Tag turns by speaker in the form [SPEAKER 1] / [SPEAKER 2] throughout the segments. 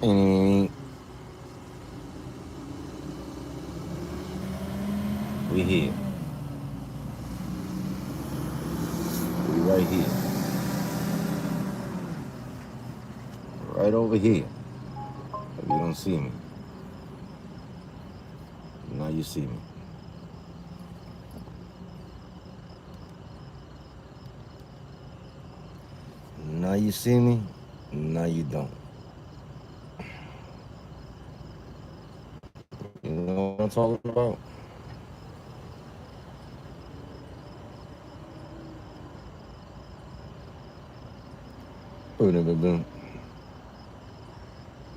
[SPEAKER 1] And we here. We right here. Right over here. If you don't see me. Now you see me. Now you see me. Now you don't. You know what I'm talking about? Boom.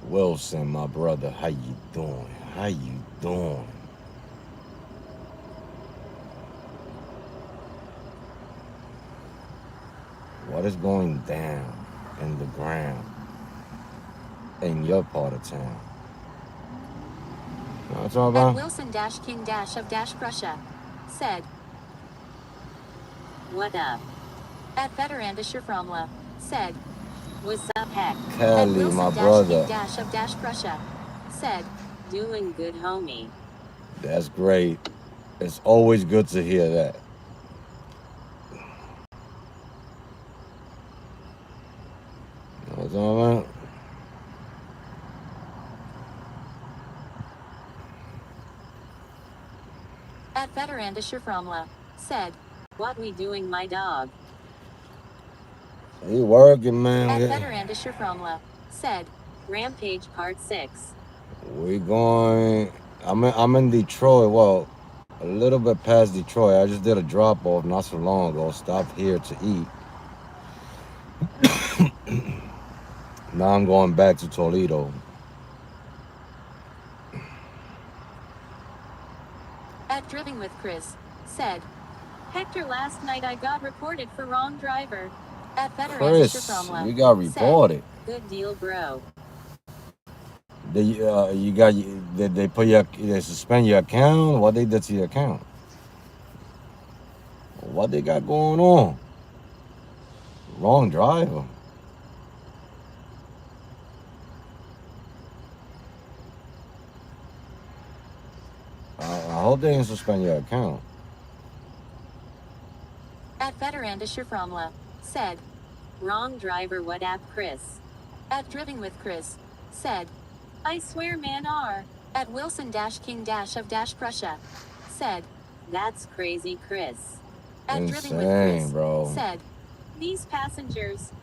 [SPEAKER 1] Wilson, my brother, how you doing? How you doing? What is going down in the ground in your part of town? You know what I'm talking
[SPEAKER 2] At
[SPEAKER 1] about?
[SPEAKER 2] Wilson King of Prussia said, "What up?" At Veterandischer Fromla said, "What's up, heck?" At
[SPEAKER 1] Kelly, my
[SPEAKER 2] Wilson
[SPEAKER 1] brother.
[SPEAKER 2] King of Prussia said, "Doing good, homie."
[SPEAKER 1] That's great. It's always good to hear that. You know what I'm talking about?
[SPEAKER 2] At Veterandischer Fromla said, "What we doing, my dog?"
[SPEAKER 1] He working, man.
[SPEAKER 2] At Veterandischer Fromla said, "Rampage Part 6.
[SPEAKER 1] We going. I'm in Detroit. Well, a little bit past Detroit. I just did a drop off not so long ago. Stopped here to eat. Now I'm going back to Toledo.
[SPEAKER 2] At Driving with Chris said, "Hector, last night I got reported for wrong driver." At Veterandischer
[SPEAKER 1] Chris,
[SPEAKER 2] Fromla
[SPEAKER 1] you got reported.
[SPEAKER 2] said, "Good deal, bro."
[SPEAKER 1] Did they put they suspend your account? What they did to your account? What they got going on? Wrong driver. I hope they didn't suspend your account.
[SPEAKER 2] At Veterandischer Fromla said, "Wrong driver, what up, Chris?" At Driving with Chris said, "I swear, man, R." At Wilson King of Prussia said, "That's crazy, Chris." At Driving with Chris
[SPEAKER 1] bro.
[SPEAKER 2] said, "These passengers."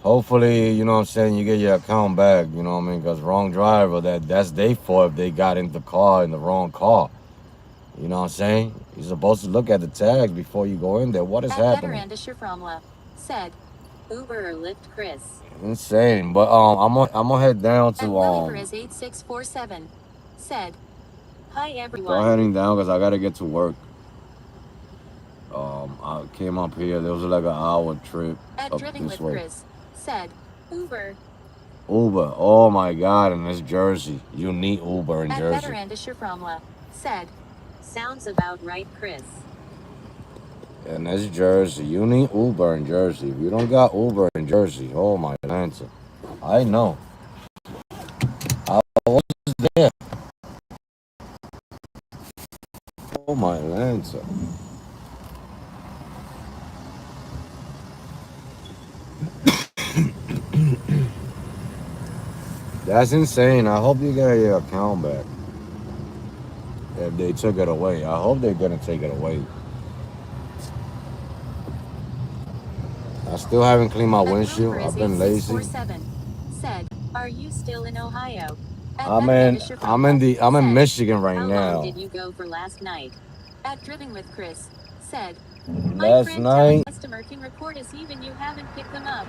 [SPEAKER 1] Hopefully, you know what I'm saying, you get your account back, you know what I mean? Because wrong driver, that's their fault if they got in the car in the wrong car. You know what I'm saying? You're supposed to look at the tags before you go in there. What is happening?
[SPEAKER 2] At Veterandischer Fromla said, "Uber or Lyft, Chris."
[SPEAKER 1] Insane. But I'm gonna head down to
[SPEAKER 2] At 8647 said, "Hi everyone."
[SPEAKER 1] Start heading down because I gotta get to work. I came up here. There was like an hour trip
[SPEAKER 2] At
[SPEAKER 1] up
[SPEAKER 2] Driving
[SPEAKER 1] this
[SPEAKER 2] with
[SPEAKER 1] way.
[SPEAKER 2] Chris said, "Uber."
[SPEAKER 1] Uber. Oh my God! In this Jersey, you need Uber in Jersey.
[SPEAKER 2] At Veterandischer Fromla said, "Sounds about right, Chris."
[SPEAKER 1] And that's Jersey. You need Uber in Jersey. If you don't got Uber in Jersey, oh my Atlanta. I know. I was there. Oh my Atlanta. That's insane. I hope you get your account back. If they took it away, I hope they're gonna take it away. I still haven't cleaned my windshield. I've been lazy.
[SPEAKER 2] Said, "Are you still in Ohio?"
[SPEAKER 1] I'm in Michigan right now.
[SPEAKER 2] How long did you go for last night? At Driving with Chris said,
[SPEAKER 1] last night.
[SPEAKER 2] Customer can report us even you haven't picked them up.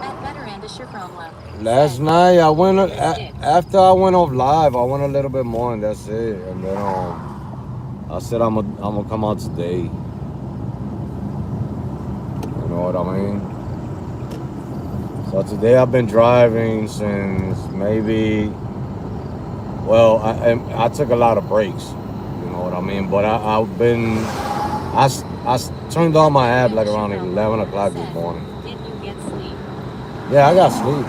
[SPEAKER 2] At Veterandischer Fromla.
[SPEAKER 1] Last night I went after I went off live. I went a little bit more and that's it. And then I said I'm gonna come out today. You know what I mean? So today I've been driving since maybe. Well, I took a lot of breaks. You know what I mean? But I've been. I turned on my app like around 11 o'clock this morning.
[SPEAKER 2] Did you get sleep?
[SPEAKER 1] Yeah, I got sleep.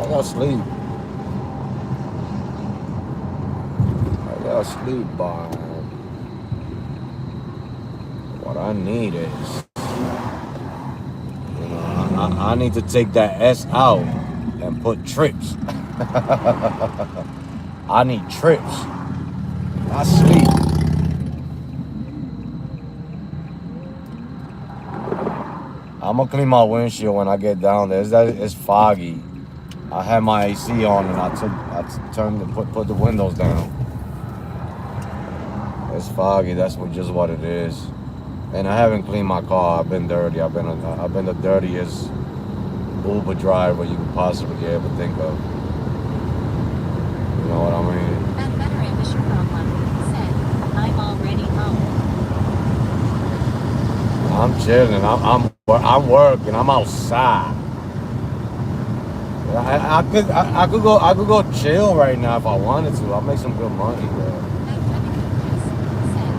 [SPEAKER 1] I gotta sleep. I gotta sleep, but what I need is, I need to take that S out and put trips. I need trips. I sleep. I'm gonna clean my windshield when I get down there. It's foggy. I had my AC on and I turned and put the windows down. It's foggy. That's just what it is. And I haven't cleaned my car. I've been dirty. I've been the dirtiest Uber driver you could possibly ever think of. You know what I mean?
[SPEAKER 2] That veteran Mr. Problem said, I'm already home.
[SPEAKER 1] I'm chilling. I'm working. I'm outside. I could go chill right now if I wanted to. I'll make some good money.
[SPEAKER 2] That veteran said,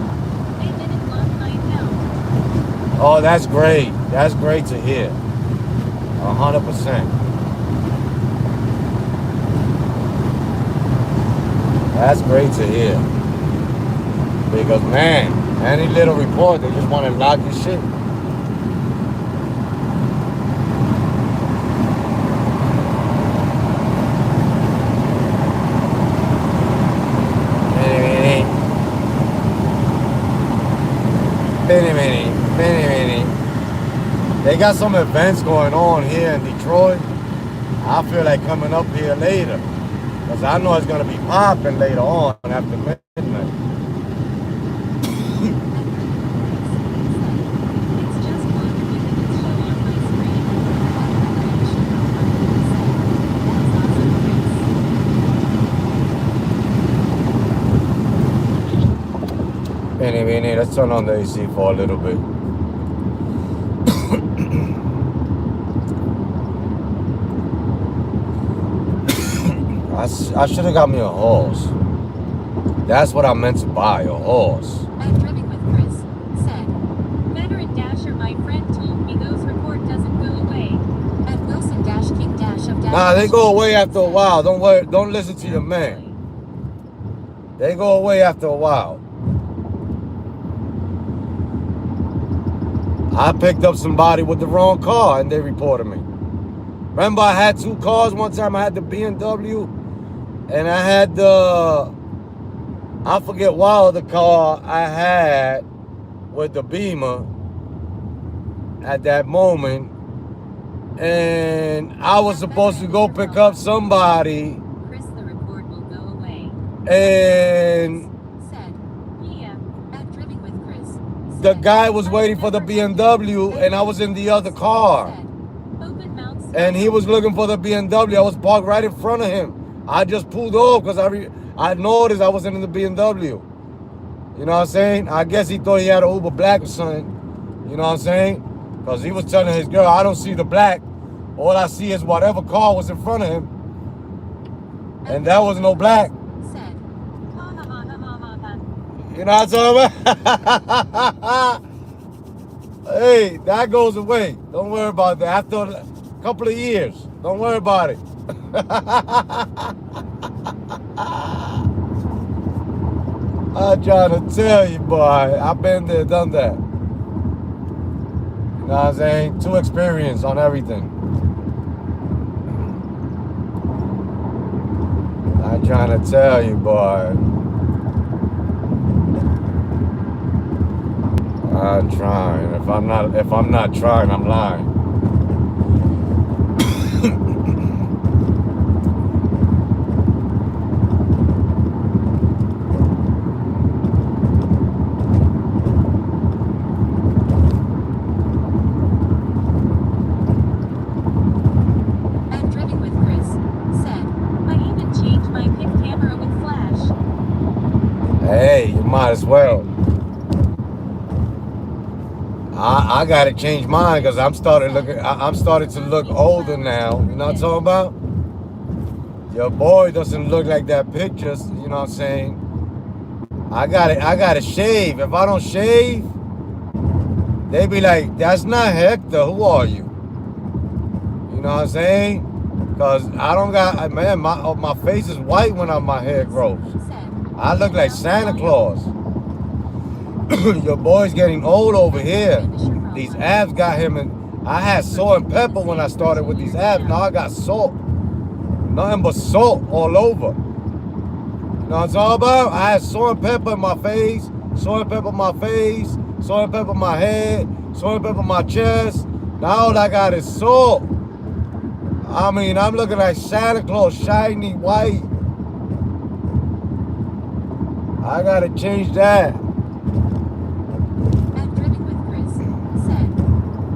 [SPEAKER 2] they didn't lock my account.
[SPEAKER 1] Oh, that's great. That's great to hear. 100%. That's great to hear. Because man, any little report, they just want to lock your shit. They got some events going on here in Detroit. I feel like coming up here later. Because I know it's going to be popping later on after midnight. Anyway, let's turn on the AC for a little bit. I should have got me a horse. That's what I meant to buy, a horse.
[SPEAKER 2] I'm driving with Chris said, veteran Dasher, my friend told me those report doesn't go away. At Wilson Dash King Dash of Dash.
[SPEAKER 1] Nah, they go away after a while. Don't worry. Don't listen to your man. They go away after a while. I picked up somebody with the wrong car and they reported me. Remember, I had two cars. One time I had the BMW and I had I forget what other car I had with the Beamer at that moment. And I was supposed to go pick up somebody.
[SPEAKER 2] Chris, the report will go away.
[SPEAKER 1] And
[SPEAKER 2] said, yeah, at driving with Chris.
[SPEAKER 1] The guy was waiting for the BMW and I was in the other car. And he was looking for the BMW. I was parked right in front of him. I just pulled off because I noticed I wasn't in the BMW. You know what I'm saying? I guess he thought he had an Uber Black or something. You know what I'm saying? Because he was telling his girl, I don't see the black. All I see is whatever car was in front of him. And that was no black. You know what I'm talking about? Hey, that goes away. Don't worry about that. After a couple of years, don't worry about it. I'm trying to tell you, boy. I've been there, done that. You know what I'm saying? Too experienced on everything. I'm trying to tell you, boy. I'm trying. If I'm not trying, I'm lying.
[SPEAKER 2] I'm driving with Chris said, I even changed my pic camera with flash.
[SPEAKER 1] Hey, you might as well. I gotta change mine because I'm starting to look older now. You know what I'm talking about? Your boy doesn't look like that picture. You know what I'm saying? I gotta shave. If I don't shave, they be like, "That's not Hector. Who are you?" You know what I'm saying? Cause I don't got, man, my face is white when my hair grows. I look like Santa Claus. Your boy's getting old over here. These abs got him in. I had salt and pepper when I started with these abs. Now I got salt. Nothing but salt all over. You know what I'm talking about? I had salt and pepper in my face, salt and pepper in my face, salt and pepper in my head, salt and pepper in my chest. Now all I got is salt. I mean, I'm looking like Santa Claus, shiny white. I gotta change that.
[SPEAKER 2] At Driving with Chris said,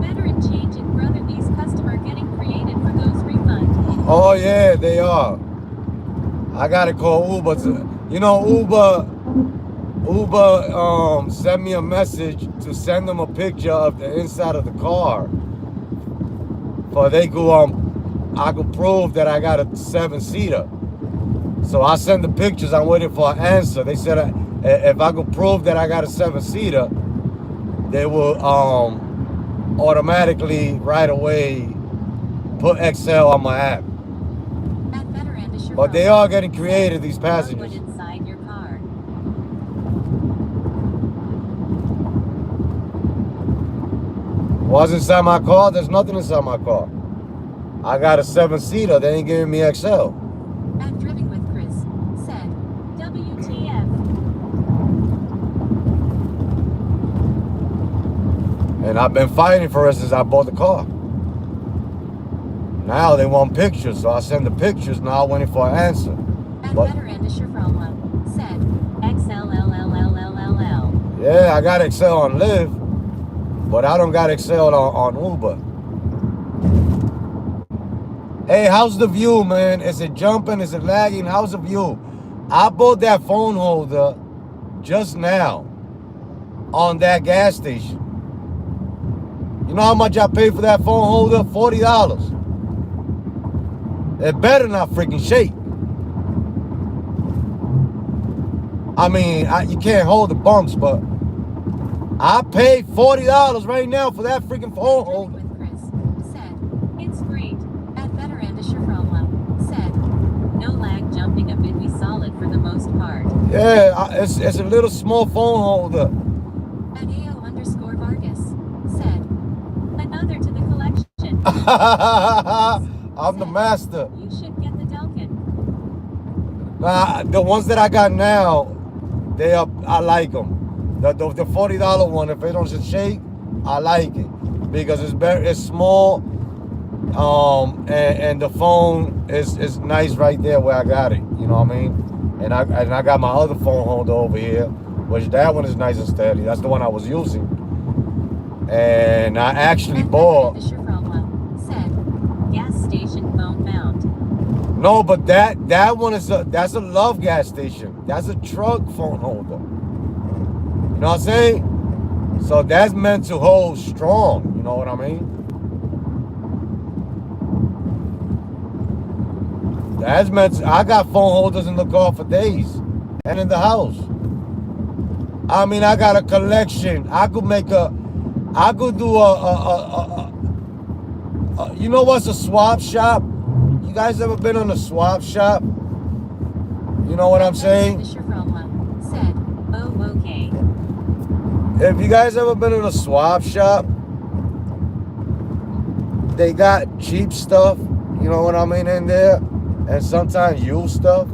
[SPEAKER 2] veteran change in brother these customer getting created for those refunds.
[SPEAKER 1] Oh yeah, they are. I gotta call Uber. You know, Uber sent me a message to send them a picture of the inside of the car. For they go I could prove that I got a 7-seater. So I sent the pictures. I'm waiting for an answer. They said if I could prove that I got a 7-seater, they will automatically right away put XL on my app. But they are getting creative, these passengers.
[SPEAKER 2] Inside your car.
[SPEAKER 1] What's inside my car? There's nothing inside my car. I got a 7-seater. They ain't giving me XL.
[SPEAKER 2] At Driving with Chris said, WTF.
[SPEAKER 1] And I've been fighting for it since I bought the car. Now they want pictures, so I send the pictures. Now I'm waiting for an answer.
[SPEAKER 2] At Veteran said, XLLLLLL.
[SPEAKER 1] Yeah, I got XL on Live, but I don't got XL on Uber. Hey, how's the view, man? Is it jumping? Is it lagging? How's the view? I bought that phone holder just now on that gas station. You know how much I paid for that phone holder? $40. It better not freaking shake. I mean, you can't hold the bumps, but I paid $40 right now for that freaking phone holder.
[SPEAKER 2] With Chris said, it's great. At Veteran said, no lag, jumping a bit, be solid for the most part.
[SPEAKER 1] Yeah, it's a little small phone holder.
[SPEAKER 2] At AO_Vargas said, another to the collection.
[SPEAKER 1] I'm the master.
[SPEAKER 2] You should get the Delkin.
[SPEAKER 1] Nah, the ones that I got now, I like them. The $40 one, if it don't just shake, I like it because it's small, and the phone is nice right there where I got it. You know what I mean? And I got my other phone holder over here, which that one is nice and steady. That's the one I was using, and I actually bought.
[SPEAKER 2] Gas station phone mount.
[SPEAKER 1] No, but that one that's a Love gas station. That's a truck phone holder. You know what I'm saying? So that's meant to hold strong. You know what I mean? That's meant to, I got phone holders in the car for days and in the house. I mean, I got a collection. I could do you know what's a swap shop? You guys ever been on a swap shop? You know what I'm saying?
[SPEAKER 2] Said, oh, okay.
[SPEAKER 1] If you guys ever been in a swap shop, they got cheap stuff, you know what I mean, in there, and sometimes used stuff.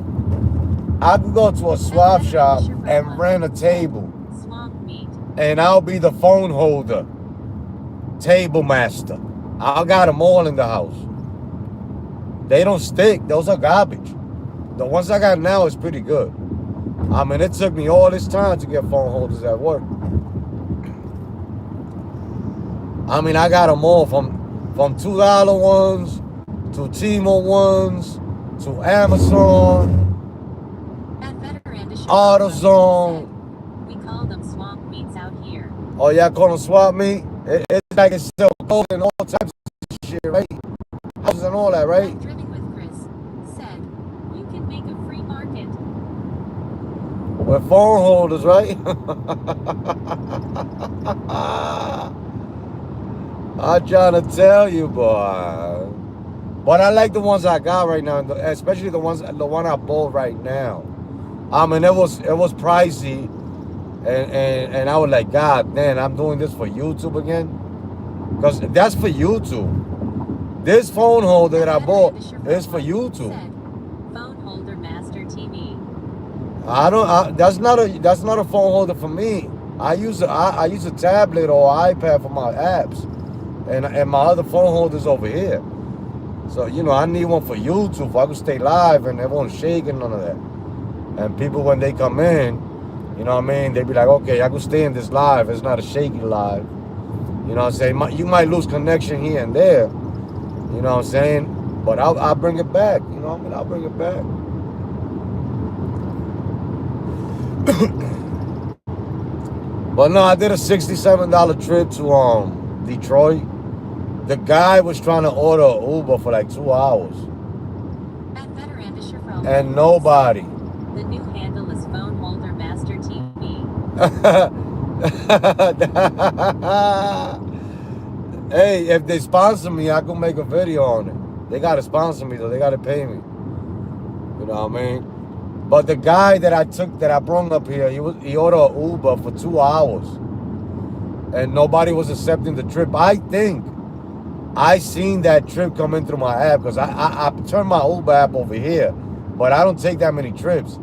[SPEAKER 1] I could go to a swap shop and rent a table, and I'll be the phone holder, table master. I got them all in the house. They don't stick. Those are garbage. The ones I got now is pretty good. I mean, it took me all this time to get phone holders at work. I mean, I got them all from $2 ones to T-Mobile ones to Amazon, AutoZone.
[SPEAKER 2] We call them swamp meats out here.
[SPEAKER 1] Oh, y'all call them swap meat? It's like it's still cold and all types of shit, right? Houses and all that, right?
[SPEAKER 2] Driving with Chris said, you can make a free market.
[SPEAKER 1] With phone holders, right? I'm trying to tell you, boy. But I like the ones I got right now, especially the one I bought right now. I mean, it was pricey, and I was like, God, man, I'm doing this for YouTube again, because that's for YouTube. This phone holder that I bought is for YouTube.
[SPEAKER 2] Phone holder master TV.
[SPEAKER 1] I don't. That's not a phone holder for me. I use a tablet or iPad for my apps, and my other phone holder's over here. So I need one for YouTube, so I can stay live and everyone's shaking, none of that. And people when they come in, what I mean, they be like, okay, I can stay in this live. It's not a shaky live. You know what I'm saying? You might lose connection here and there. You know what I'm saying? But I'll bring it back. You know what I mean? I'll bring it back. But no, I did a $67 trip to Detroit. The guy was trying to order an Uber for like 2 hours. And nobody.
[SPEAKER 2] The new handle is phone holder master TV.
[SPEAKER 1] Hey, if they sponsor me, I can make a video on it. They gotta sponsor me though. They gotta pay me. You know what I mean? But the guy that I brought up here, he ordered an Uber for 2 hours, and nobody was accepting the trip. I think I seen that trip coming through my app because I turned my Uber app over here, but I don't take that many trips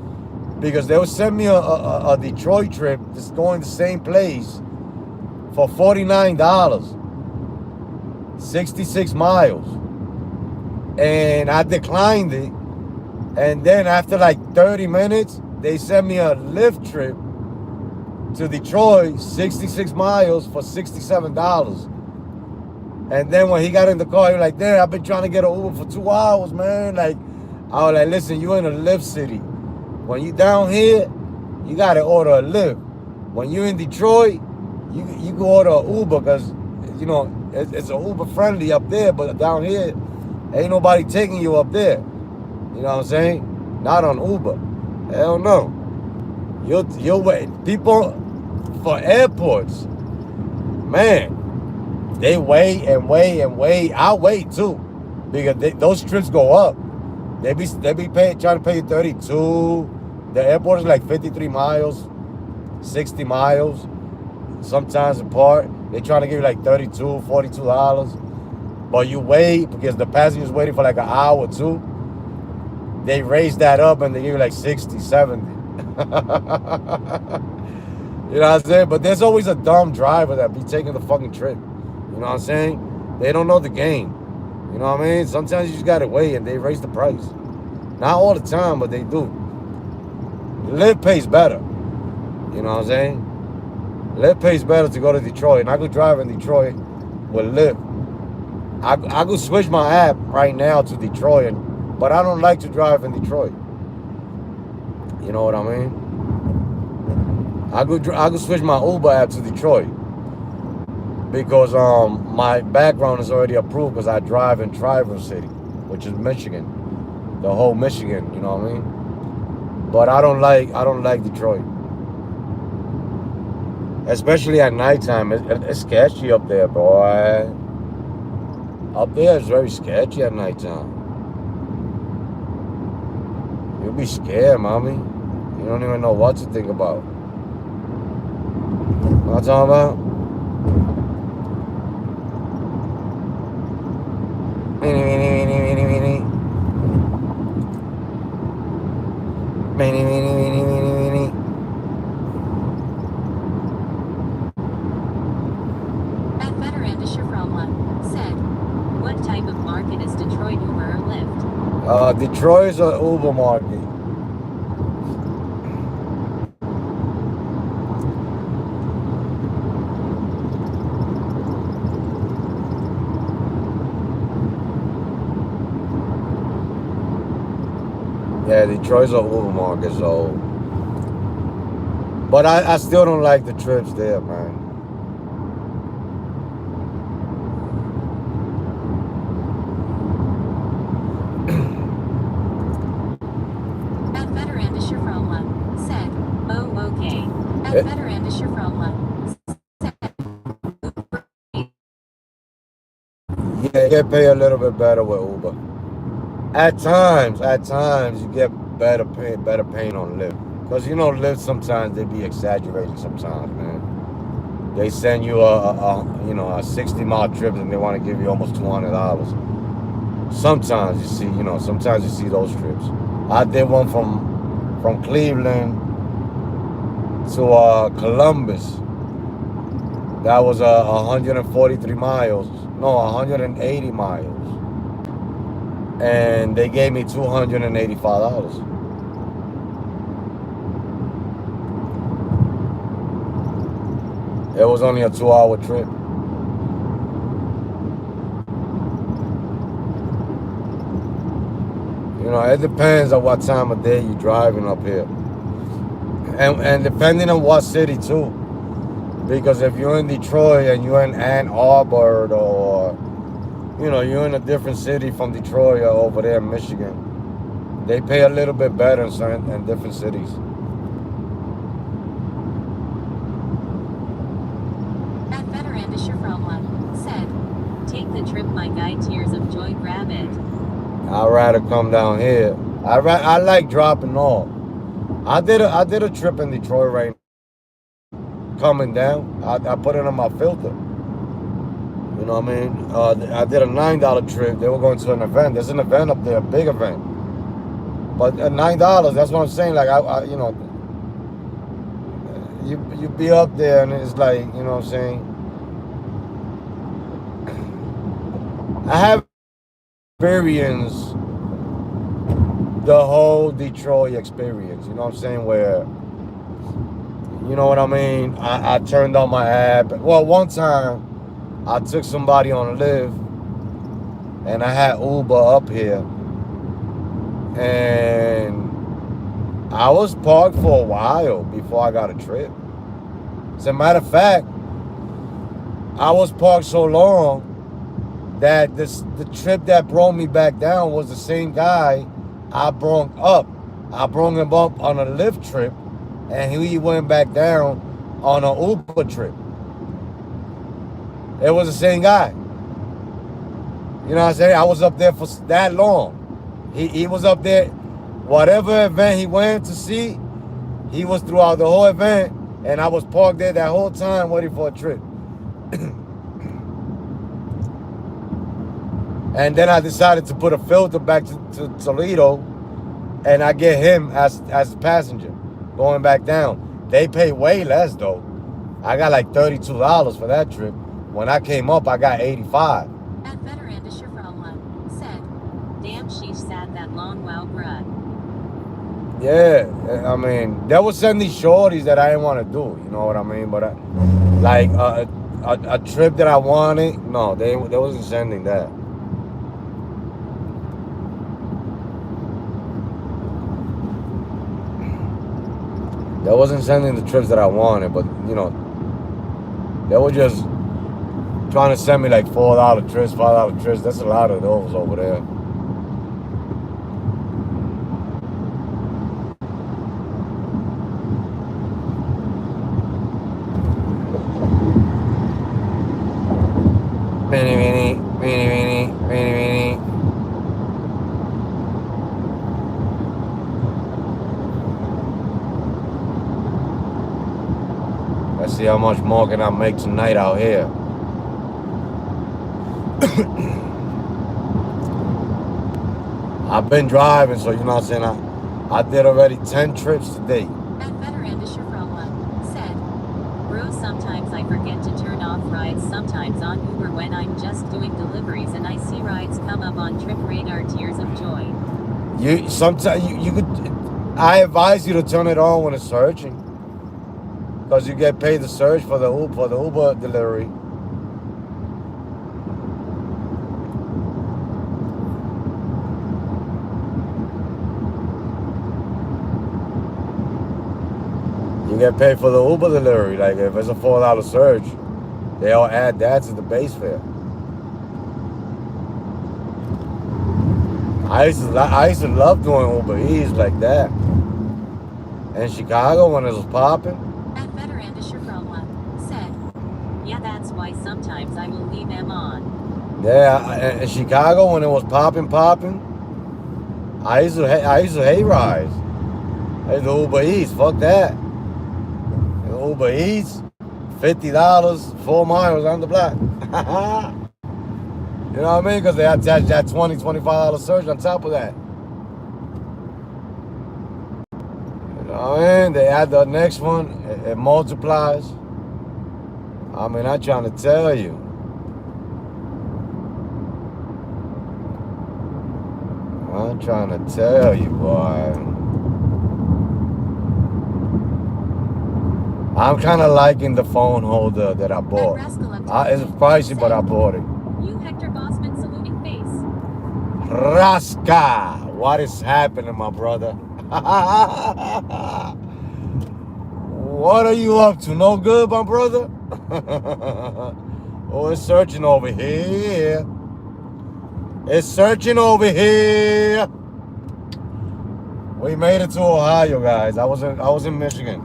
[SPEAKER 1] because they would send me a Detroit trip just going the same place for $49, 66 miles, and I declined it. And then after like 30 minutes, they sent me a Lyft trip to Detroit, 66 miles for $67. And then when he got in the car, he was like, damn, I've been trying to get an Uber for 2 hours, man. Like, I was like, listen, you in a Lyft city. When you down here, you got to order a Lyft. When you in Detroit, you can order an Uber because, it's an Uber friendly up there. But down here, ain't nobody taking you up there. You know what I'm saying? Not on Uber. Hell no. You'll wait. People for airports, man, they wait and wait and wait. I wait too, because those trips go up. They be trying to pay you 32. The airport is like 53 miles, 60 miles, sometimes apart. They trying to give you like $32, $42. But you wait because the passenger's waiting for like an hour or two. They raise that up and they give you like 60, 70. You know what I'm saying? But there's always a dumb driver that be taking the fucking trip. You know what I'm saying? They don't know the game. You know what I mean? Sometimes you just gotta wait and they raise the price. Not all the time, but they do. Lyft pays better. You know what I'm saying? Lyft pays better to go to Detroit. And I could drive in Detroit with Lyft. I could switch my app right now to Detroit, but I don't like to drive in Detroit. You know what I mean? I could switch my Uber app to Detroit because my background is already approved because I drive in Traverse City, which is Michigan, the whole Michigan. You know what I mean? But I don't like Detroit, especially at nighttime. It's sketchy up there, boy. Up there it's very sketchy at nighttime. You'll be scared, mommy. You don't even know what to think about. What I'm talking about?
[SPEAKER 2] At Veteranda Shafromla said, what type of market is Detroit Uber or Lyft?
[SPEAKER 1] Detroit's an Uber market. Yeah, Detroit's an Uber market, so. But I still don't like the trips there, man.
[SPEAKER 2] At Veteranda Shafromla said, oh, okay. At Veteranda Shafromla said,
[SPEAKER 1] Yeah, you can pay a little bit better with Uber. At times, you get better pain on Lyft. Cause Lyft sometimes they be exaggerating. Sometimes, man, they send you a 60-mile trip and they want to give you almost $200. Sometimes sometimes you see those trips. I did one from Cleveland to Columbus. That was 143 miles. No, 180 miles, and they gave me $285. It was only a 2-hour trip. It depends on what time of day you're driving up here, and depending on what city too. Because if you're in Detroit and you're in Ann Arbor, or you're in a different city from Detroit or over there in Michigan, they pay a little bit better in different cities.
[SPEAKER 2] At Veterandisher Fromla said, "Take the trip, my guy. Tears of joy, grab it."
[SPEAKER 1] I'd rather come down here. I like dropping off. I did a trip in Detroit right now. Coming down, I put it on my filter. You know what I mean? I did a $9 trip. They were going to an event. There's an event up there, a big event. But at $9, that's what I'm saying. Like you be up there and it's like, what I'm saying. I have experienced the whole Detroit experience. You know what I'm saying? Where, you know what I mean? I turned on my app. Well, one time I took somebody on a Lyft and I had Uber up here. And I was parked for a while before I got a trip. As a matter of fact, I was parked so long that the trip that brought me back down was the same guy I brought up. I brought him up on a Lyft trip, and he went back down on an Uber trip. It was the same guy. You know what I'm saying? I was up there for that long. He was up there. Whatever event he went to see, he was throughout the whole event, and I was parked there that whole time waiting for a trip. And then I decided to put a filter back to Toledo, and I get him as a passenger going back down. They pay way less though. I got like $32 for that trip. When I came up, I got 85.
[SPEAKER 2] At Veterandisher Fromla said, "Damn, she's sad that long, wow, bruh."
[SPEAKER 1] Yeah, I mean, there was some these shorties that I didn't want to do. You know what I mean? But a trip that I wanted, no, they wasn't sending that. They wasn't sending the trips that I wanted, but they were just trying to send me like $4 trips, $5 trips. That's a lot of those over there. Let's see how much more can I make tonight out here. I've been driving, so you know what I'm saying. I did already 10 trips today.
[SPEAKER 2] At Veterandisher Fromla said, "Bro, sometimes I forget to turn off rides sometimes on Uber when I'm just doing deliveries and I see rides come up on trip radar. Tears of joy."
[SPEAKER 1] You could. I advise you to turn it on when it's searching, because you get paid to search for the Uber delivery. You get paid for the Uber delivery. Like if it's a $4 surge, they'll add that to the base fare. I used to love doing Uber Eats like that. In Chicago when it was popping.
[SPEAKER 2] At Veterandisher Fromla said, "Yeah, that's why sometimes I will leave them on."
[SPEAKER 1] Yeah, in Chicago when it was popping, I used to hate rides. I used to Uber Eats. Fuck that. Uber Eats, $50, 4 miles on the block. You know what I mean? Because they attach that $20, $25 surge on top of that. You know what I mean? They add the next one, it multiplies. I mean, I'm trying to tell you. I'm trying to tell you, boy. I'm kind of liking the phone holder that I bought. It's pricey, but I bought it.
[SPEAKER 2] You Hector Bossman saluting face.
[SPEAKER 1] Raska, what is happening, my brother? What are you up to? No good, my brother? Oh, it's searching over here. It's searching over here. We made it to Ohio, guys. I was in Michigan.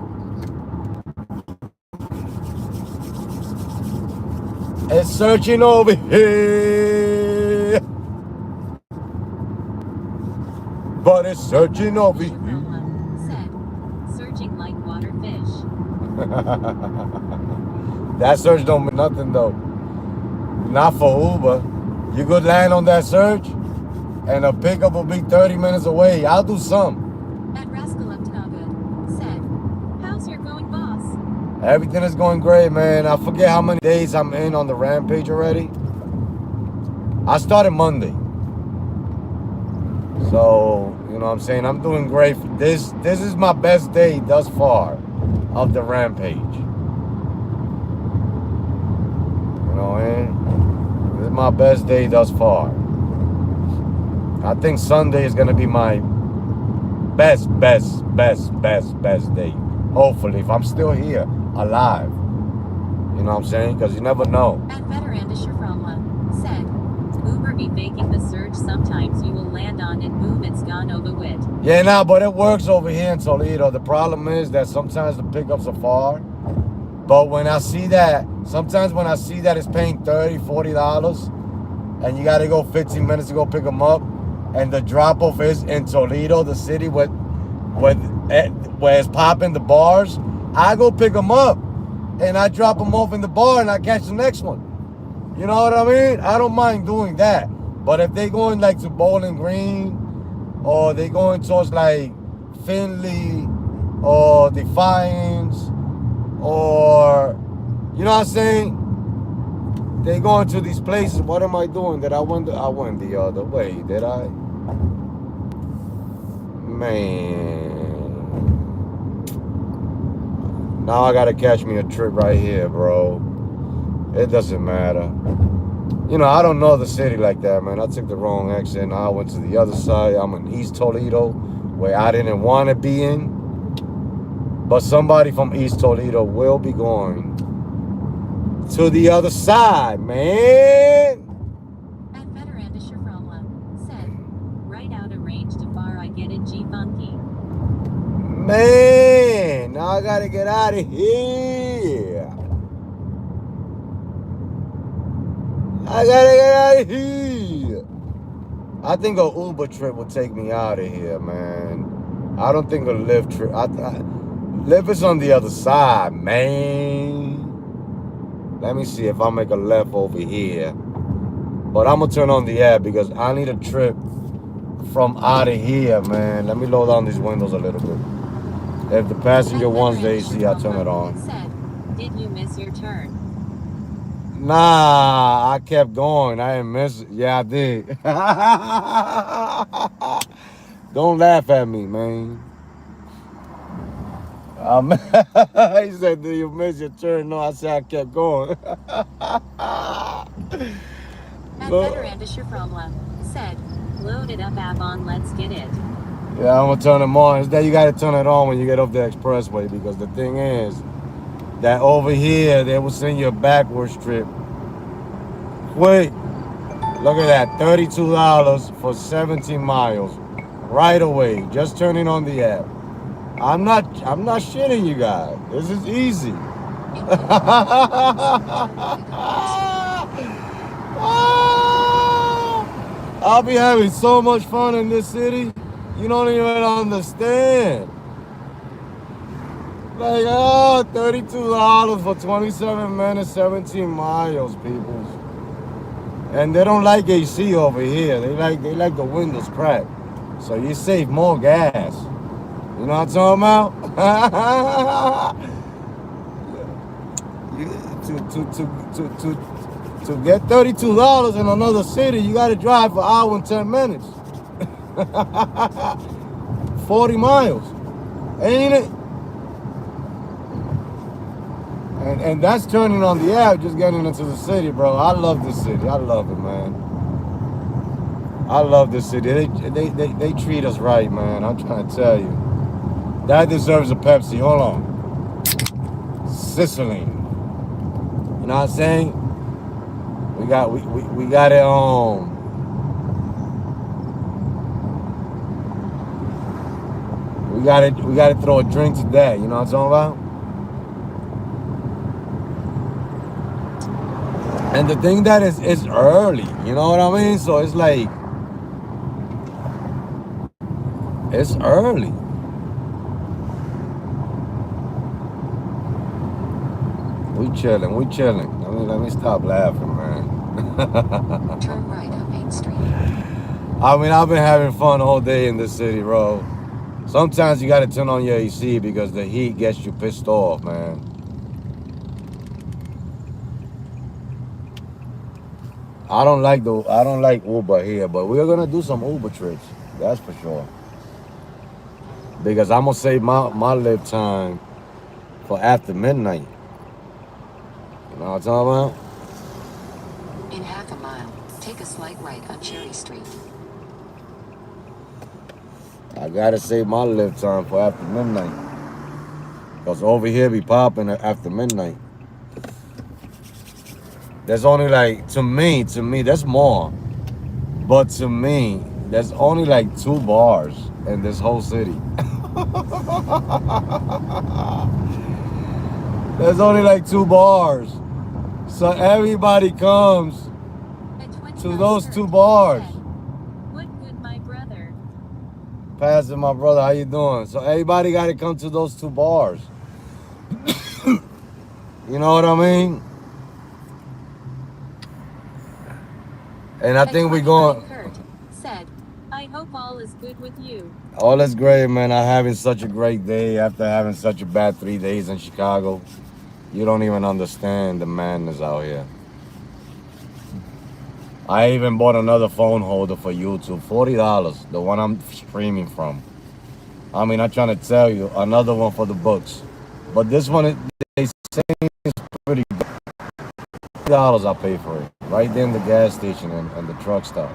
[SPEAKER 1] It's searching over here. But it's searching over here.
[SPEAKER 2] Said, searching like water fish.
[SPEAKER 1] That search don't mean nothing though. Not for Uber. You could land on that search and a pickup will be 30 minutes away. I'll do some.
[SPEAKER 2] At Rascal of Tanaga said, how's your going, boss?
[SPEAKER 1] Everything is going great, man. I forget how many days I'm in on the Rampage already. I started Monday. So, you know what I'm saying? I'm doing great. This is my best day thus far of the Rampage. You know what I mean? This is my best day thus far. I think Sunday is going to be my best day. Hopefully, if I'm still here, alive. You know what I'm saying? Because you never know.
[SPEAKER 2] At Veterandisha Fromla said, Uber be faking the surge. Sometimes you will land on it, boom, it's gone over with.
[SPEAKER 1] Yeah, nah, but it works over here in Toledo. The problem is that sometimes the pickups are far. But when I see that, sometimes when I see that it's paying $30, $40, and you got to go 15 minutes to go pick them up, and the drop-off is in Toledo, the city where it's popping the bars, I go pick them up, and I drop them off in the bar, and I catch the next one. You know what I mean? I don't mind doing that. But if they going like to Bowling Green, or they going towards like Findlay, or Defiance, or, you know what I'm saying? They going to these places. What am I doing? I went the other way. Did I? Man. Now I gotta catch me a trip right here, bro. It doesn't matter. You know, I don't know the city like that, man. I took the wrong exit. Now I went to the other side. I'm in East Toledo, where I didn't want to be in. But somebody from East Toledo will be going to the other side, man.
[SPEAKER 2] At Veterandisha Fromla said, right out of range to far, I get it, G Funky.
[SPEAKER 1] Man, now I gotta get out of here. I gotta get out of here. I think a Uber trip will take me out of here, man. I don't think a Lyft trip. Lyft is on the other side, man. Let me see if I make a left over here. But I'm gonna turn on the app because I need a trip from out of here, man. Let me lower down these windows a little bit. If the passenger wants the AC, I'll turn it on.
[SPEAKER 2] Said, did you miss your turn?
[SPEAKER 1] Nah, I kept going. I didn't miss it. Yeah, I did. Don't laugh at me, man. He said, "Do you miss your turn?" No, I said I kept going.
[SPEAKER 2] At Veterandisha Fromla said, load it up, app on, let's get it.
[SPEAKER 1] Yeah, I'm gonna turn them on. Instead, you gotta turn it on when you get off the expressway, because the thing is that over here they will send you a backwards trip. Wait, look at that, $32 for 17 miles, right away. Just turning on the app. I'm not shitting you guys. This is easy. I'll be having so much fun in this city. You don't even understand. Like, oh, $32 for 27 minutes, 17 miles, people. And they don't like AC over here. They like the windows cracked. So you save more gas. You know what I'm talking about? You, to get $32 in another city, you got to drive for an hour and 10 minutes. 40 miles, ain't it? And that's turning on the app, just getting into the city, bro. I love this city. I love it, man. I love this city. They treat us right, man. I'm trying to tell you. That deserves a Pepsi. Hold on. Sicily. You know what I'm saying? We got it on. We got to throw a drink to that. You know what I'm talking about? And the thing that is, it's early. You know what I mean? So it's like, it's early. We chilling. Let me stop laughing, man.
[SPEAKER 2] Turn right on Main Street.
[SPEAKER 1] I mean, I've been having fun all day in this city, bro. Sometimes you gotta turn on your AC because the heat gets you pissed off, man. I don't like Uber here, but we're gonna do some Uber trips. That's for sure. Because I'm gonna save my live time for after midnight. You know what I'm talking about?
[SPEAKER 2] In half a mile, take a slight right on Cherry Street.
[SPEAKER 1] I gotta save my live time for after midnight. Cause over here be popping after midnight. There's only like to me, there's more. But to me, there's only like 2 bars in this whole city. There's only like 2 bars. So everybody comes to those 2 bars.
[SPEAKER 2] What good, my brother?
[SPEAKER 1] Pastor, my brother, how you doing? So everybody got to come to those 2 bars. You know what I mean? And I think we're going.
[SPEAKER 2] Kurt said, I hope all is good with you.
[SPEAKER 1] All is great, man. I'm having such a great day after having such a bad 3 days in Chicago. You don't even understand the madness out here. I even bought another phone holder for YouTube, $40, the one I'm streaming from. I mean, I'm trying to tell you, another one for the books. But this one, they say is pretty good. $40 I pay for it, right there in the gas station and the truck stop.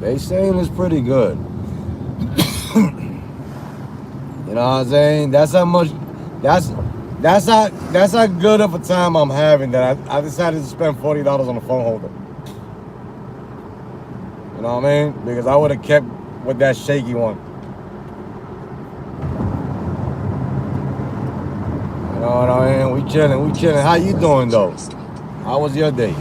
[SPEAKER 1] They saying it's pretty good. You know what I'm saying? That's how much. That's how good of a time I'm having that I decided to spend $40 on a phone holder. You know what I mean? Because I would have kept with that shaky one. You know what I mean? We chilling. How you doing though? How was your day?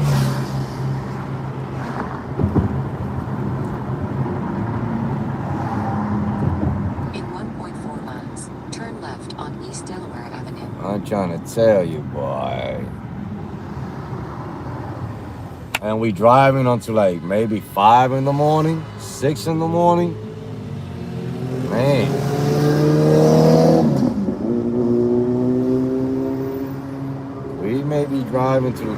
[SPEAKER 1] I'm trying to tell you, boy. And we driving until like maybe 5 in the morning, 6 in the morning. Man. We may be driving from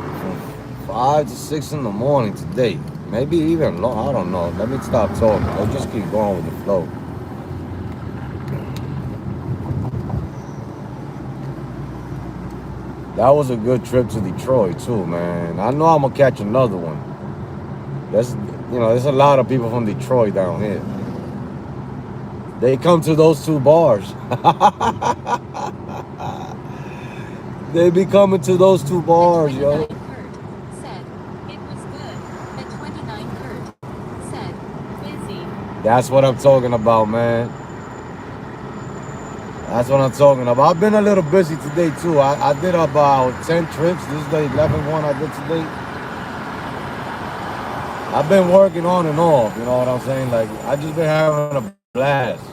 [SPEAKER 1] 5 to 6 in the morning today. Maybe even long. I don't know. Let me stop talking. I'll just keep going with the flow. That was a good trip to Detroit too, man. I know I'm gonna catch another one. There's a lot of people from Detroit down here. They come to those 2 bars. They be coming to those 2 bars, yo.
[SPEAKER 2] Kurt said, it was good. At 29, Kurt said, busy.
[SPEAKER 1] That's what I'm talking about, man. That's what I'm talking about. I've been a little busy today too. I did about 10 trips. This is the 11th one I did today. I've been working on and off. You know what I'm saying? Like I just been having a blast.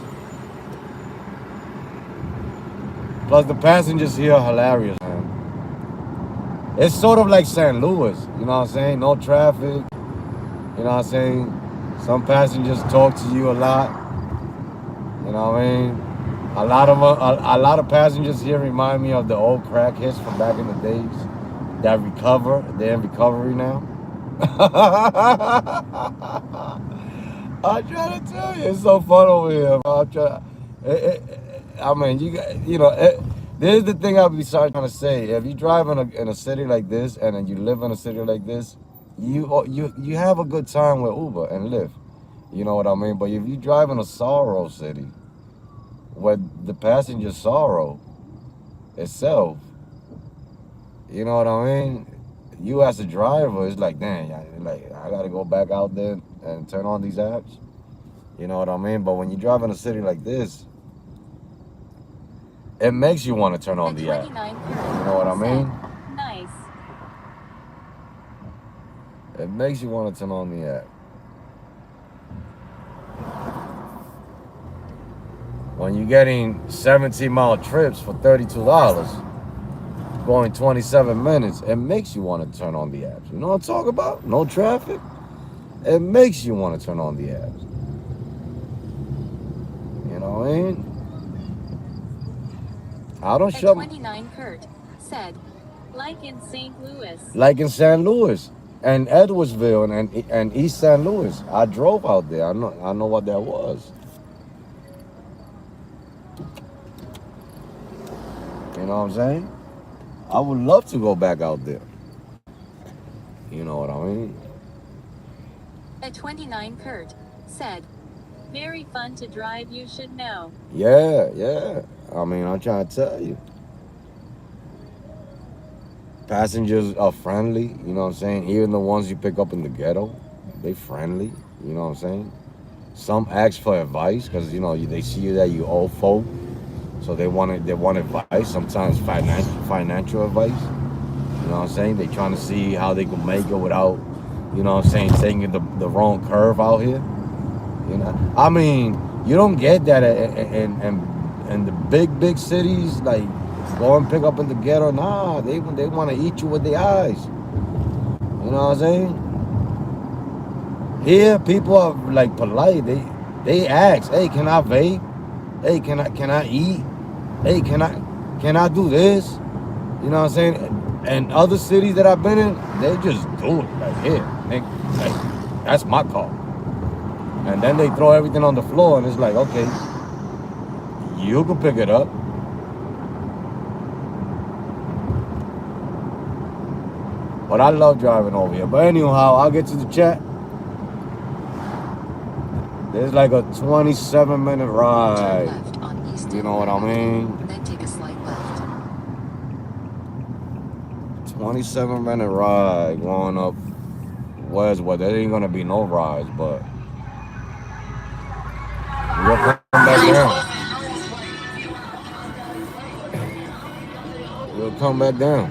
[SPEAKER 1] Plus the passengers here are hilarious, man. It's sort of like St. Louis. You know what I'm saying? No traffic. You know what I'm saying? Some passengers talk to you a lot. You know what I mean? A lot of passengers here remind me of the old crack hits from back in the days that recover. They're in recovery now. I'm trying to tell you, it's so fun over here. Bro. I mean, this is the thing I be trying to say. If you drive in a city like this, and then you live in a city like this, you have a good time with Uber and Lyft. You know what I mean? But if you drive in a sorrow city, where the passenger sorrow itself, you know what I mean? You as a driver, it's like, dang, like I gotta go back out there and turn on these apps. You know what I mean? But when you drive in a city like this, it makes you want to turn on the app. You know what I mean?
[SPEAKER 2] Nice.
[SPEAKER 1] It makes you want to turn on the app. When you're getting 17-mile trips for $32, going 27 minutes, it makes you want to turn on the apps. You know what I'm talking about? No traffic. It makes you want to turn on the apps. You know what I mean? I don't shut.
[SPEAKER 2] 29 Kurt said, like in St. Louis.
[SPEAKER 1] Like in St. Louis and Edwardsville and East St. Louis. I drove out there. I know what that was. You know what I'm saying? I would love to go back out there. You know what I mean?
[SPEAKER 2] At 29 Kurt said, very fun to drive, you should know.
[SPEAKER 1] Yeah. I mean, I'm trying to tell you. Passengers are friendly, you know what I'm saying? Even the ones you pick up in the ghetto, they friendly, you know what I'm saying? Some ask for advice because, they see you that you old folk. So they want advice, sometimes financial advice. You know what I'm saying? They trying to see how they can make it without, you know what I'm saying, taking the wrong curve out here. You know, I mean, you don't get that in the big cities. Like, go and pick up in the ghetto. Nah, they want to eat you with their eyes. You know what I'm saying? Here, people are like polite. They ask, hey, can I vape? Hey, can I eat? Hey, can I do this? You know what I'm saying? And other cities that I've been in, they just do it. Like, here, like, that's my car. And then they throw everything on the floor, and it's like, okay, you can pick it up. But I love driving over here. But anyhow, I'll get to the chat. There's like a 27-minute ride. You know what I mean?
[SPEAKER 2] Then take a slight left.
[SPEAKER 1] 27-minute ride going up Westwood. There ain't gonna be no rides, but we'll come back down. We'll come back down.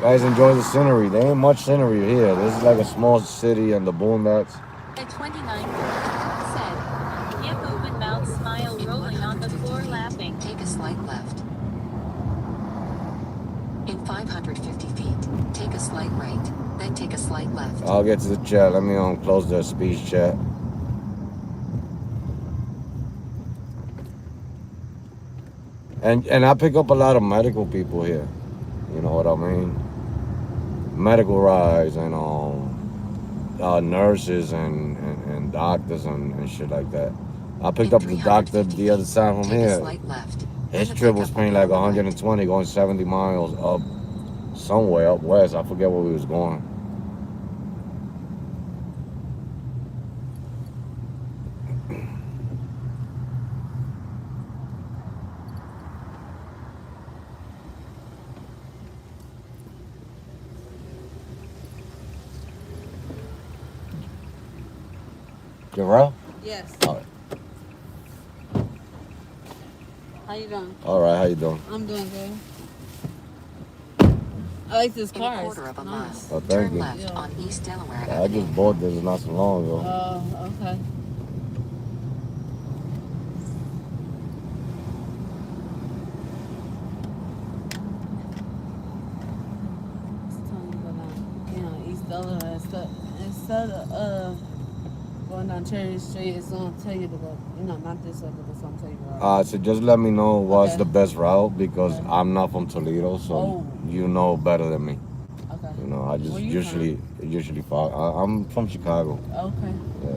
[SPEAKER 1] Guys, enjoy the scenery. There ain't much scenery here. This is like a small city in the boondocks.
[SPEAKER 2] At 29 said, yep, open mouth smile rolling on the floor laughing. Take a slight left. In 550 feet, take a slight right, then take a slight left.
[SPEAKER 1] I'll get to the chat. Let me close the speech chat. And I pick up a lot of medical people here. You know what I mean? Medical rides and nurses and doctors and shit like that. I picked up the doctor the other side from here. His trip was paying like 120, going 70 miles up somewhere up west. I forget where we was going. Jarrell?
[SPEAKER 3] Yes.
[SPEAKER 1] All right.
[SPEAKER 3] How you doing?
[SPEAKER 1] All right, how you doing?
[SPEAKER 3] I'm doing good. I like this
[SPEAKER 2] In
[SPEAKER 3] car.
[SPEAKER 2] a quarter
[SPEAKER 3] It's
[SPEAKER 2] of a
[SPEAKER 3] nice.
[SPEAKER 2] mile,
[SPEAKER 1] Oh, thank
[SPEAKER 2] turn
[SPEAKER 1] you.
[SPEAKER 2] left on East Delaware
[SPEAKER 1] I
[SPEAKER 2] Avenue.
[SPEAKER 1] just bought this not so long ago.
[SPEAKER 3] Oh, okay. East Delaware instead of going down Cherry Street, it's gonna tell you to go. Not this way, but it's gonna tell you to go.
[SPEAKER 1] So just let me know what's
[SPEAKER 3] Okay.
[SPEAKER 1] the best route because
[SPEAKER 3] Okay.
[SPEAKER 1] I'm not from Toledo, so
[SPEAKER 3] Oh.
[SPEAKER 1] you know better than me.
[SPEAKER 3] Okay.
[SPEAKER 1] You know, I just
[SPEAKER 3] Where you
[SPEAKER 1] usually follow. I'm from Chicago.
[SPEAKER 3] Okay.
[SPEAKER 1] Yeah.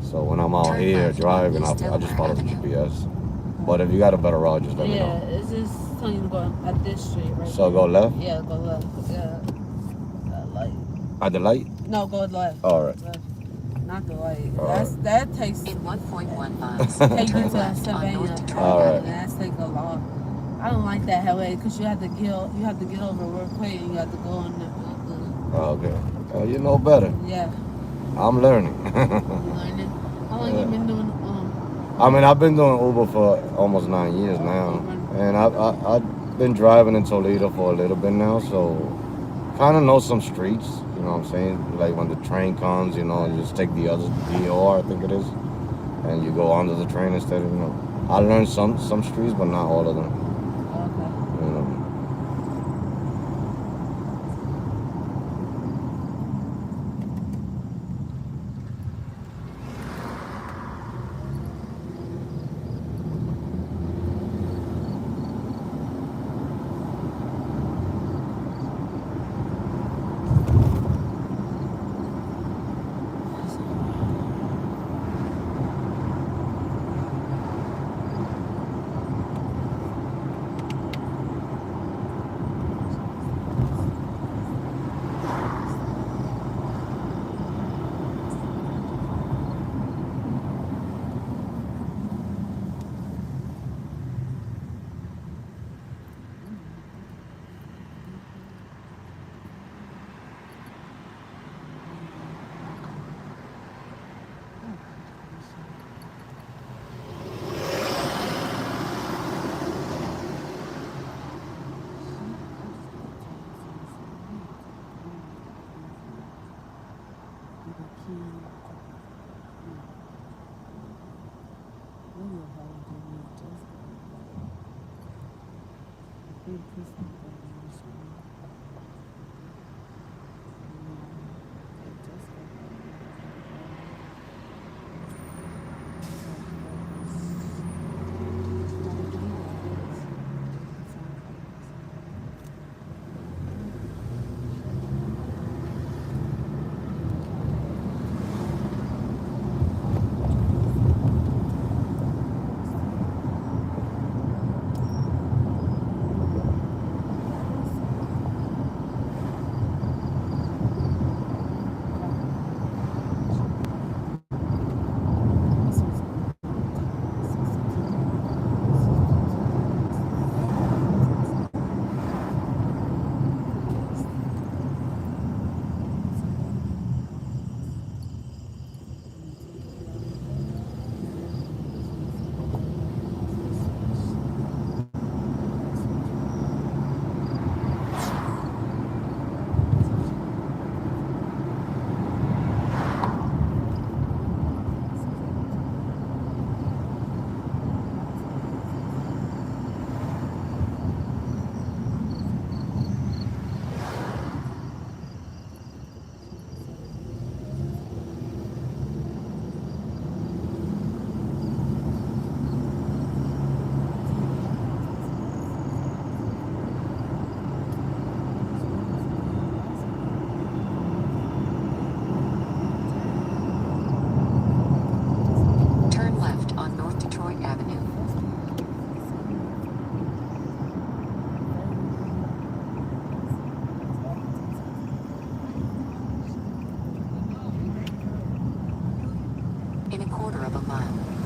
[SPEAKER 1] So when I'm out
[SPEAKER 2] Turn
[SPEAKER 1] here
[SPEAKER 2] left on
[SPEAKER 1] driving,
[SPEAKER 2] East
[SPEAKER 1] I just follow the
[SPEAKER 2] Delaware
[SPEAKER 1] GPS. But if you got a better route, just let me know.
[SPEAKER 3] Yeah, it's just telling you to go at this street right
[SPEAKER 1] So
[SPEAKER 3] there.
[SPEAKER 1] go left?
[SPEAKER 3] Yeah, go left. Yeah. That light.
[SPEAKER 1] At the light?
[SPEAKER 3] No, go left.
[SPEAKER 1] All right.
[SPEAKER 3] Left. Not the light.
[SPEAKER 1] All
[SPEAKER 3] That takes.
[SPEAKER 2] In 1.1 miles,
[SPEAKER 3] Take you
[SPEAKER 2] turn
[SPEAKER 3] to
[SPEAKER 2] left on
[SPEAKER 3] Savannah.
[SPEAKER 2] North Detroit
[SPEAKER 1] All right.
[SPEAKER 3] And that's take a long. I don't like that highway because you have to get over real quick and you have to go on the.
[SPEAKER 1] Okay. You know better.
[SPEAKER 3] Yeah.
[SPEAKER 1] I'm learning.
[SPEAKER 3] You learning? How long you been doing?
[SPEAKER 1] I mean, I've been doing Uber for almost 9 years now, and I've been driving in Toledo for a little bit now, so kind of know some streets. You know what I'm saying? Like when the train comes, you just take the other DOR, I think it is, and you go onto the train instead of I learned some streets, but not all of them.
[SPEAKER 3] Okay.
[SPEAKER 1] You know.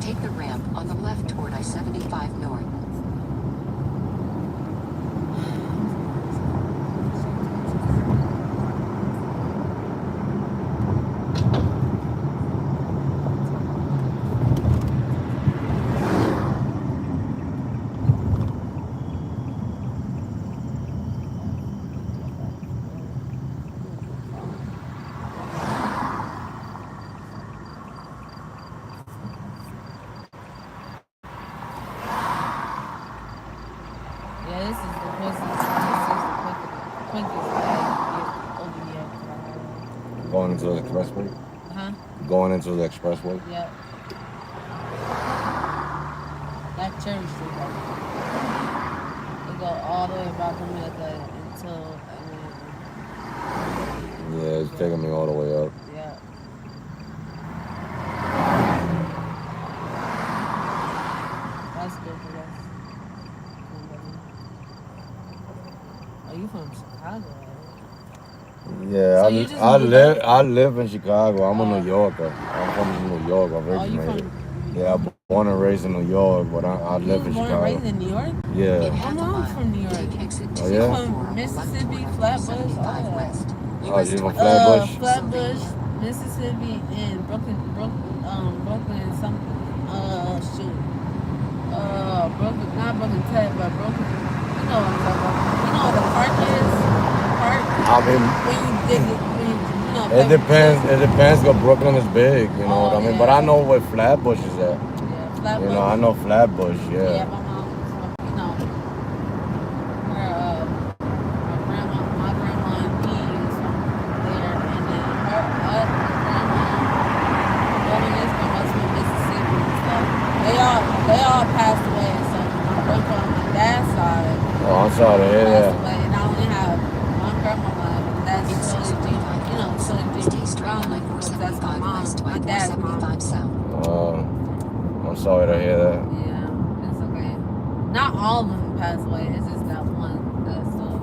[SPEAKER 2] Take the ramp on the left toward I-75 North.
[SPEAKER 3] Yeah, this is the quickest. This is the quickest way to get over here to the highway.
[SPEAKER 1] Going into the expressway.
[SPEAKER 3] Huh?
[SPEAKER 1] Going into the expressway.
[SPEAKER 3] Yep. That Cherry Street right there. It go all the way back from Mecca until
[SPEAKER 1] Yeah, it's taking me all the way up.
[SPEAKER 3] yeah. That's good for us. Oh, you from Chicago, right?
[SPEAKER 1] Yeah,
[SPEAKER 3] So you just moved up?
[SPEAKER 1] I live in Chicago. I'm a
[SPEAKER 3] Oh.
[SPEAKER 1] New Yorker. I'm from New York
[SPEAKER 3] Oh, you
[SPEAKER 1] originated.
[SPEAKER 3] from?
[SPEAKER 1] Yeah, born and raised in New York, but I
[SPEAKER 3] You
[SPEAKER 1] live
[SPEAKER 3] were
[SPEAKER 1] in
[SPEAKER 3] born and
[SPEAKER 1] Chicago.
[SPEAKER 3] raised in New York?
[SPEAKER 1] Yeah.
[SPEAKER 3] My mom's from New York.
[SPEAKER 1] Oh
[SPEAKER 3] She's
[SPEAKER 1] yeah.
[SPEAKER 3] from Mississippi, Flatbush, all of that.
[SPEAKER 1] Oh, she's from Flatbush.
[SPEAKER 3] Flatbush, Mississippi, and Brooklyn, some, shoot, Brooklyn, not Brooklyn Tech, but Brooklyn. You know what I'm talking about? You know what the park is? Park
[SPEAKER 1] I mean,
[SPEAKER 3] when you dig it, when you know.
[SPEAKER 1] it depends. It depends. Cause Brooklyn is big. You know what I
[SPEAKER 3] Oh,
[SPEAKER 1] mean. But I
[SPEAKER 3] yeah.
[SPEAKER 1] know where Flatbush is at.
[SPEAKER 3] Yeah,
[SPEAKER 1] You know, I
[SPEAKER 3] Flatbush.
[SPEAKER 1] know Flatbush.
[SPEAKER 3] Yeah,
[SPEAKER 1] Yeah.
[SPEAKER 3] my mom's from, where my grandma and me is from there, and then her grandma, is from us from Mississippi and stuff. They all passed away. So my grandpa on my dad's side
[SPEAKER 1] Oh, I'm sorry to hear
[SPEAKER 3] passed
[SPEAKER 1] that.
[SPEAKER 3] away, and I only have one grandmama, and that's Shirley Jean. Shirley Jean Brown, because that's my dad's mom.
[SPEAKER 1] I'm sorry to hear that.
[SPEAKER 3] Yeah, it's okay. Not all of them passed away. It's just that one that's still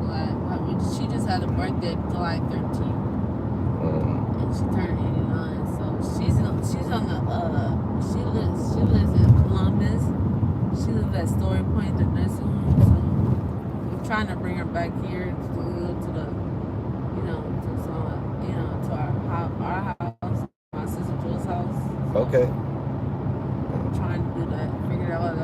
[SPEAKER 3] alive. I mean, she just had a birthday July 13th, and she turned 89. So she's on the she lives in Columbus. She lives at Story Point, the nursing home. So we're trying to bring her back here to the to some to our house, my sister Jules' house. So
[SPEAKER 1] Okay.
[SPEAKER 3] I'm trying to do that, figure out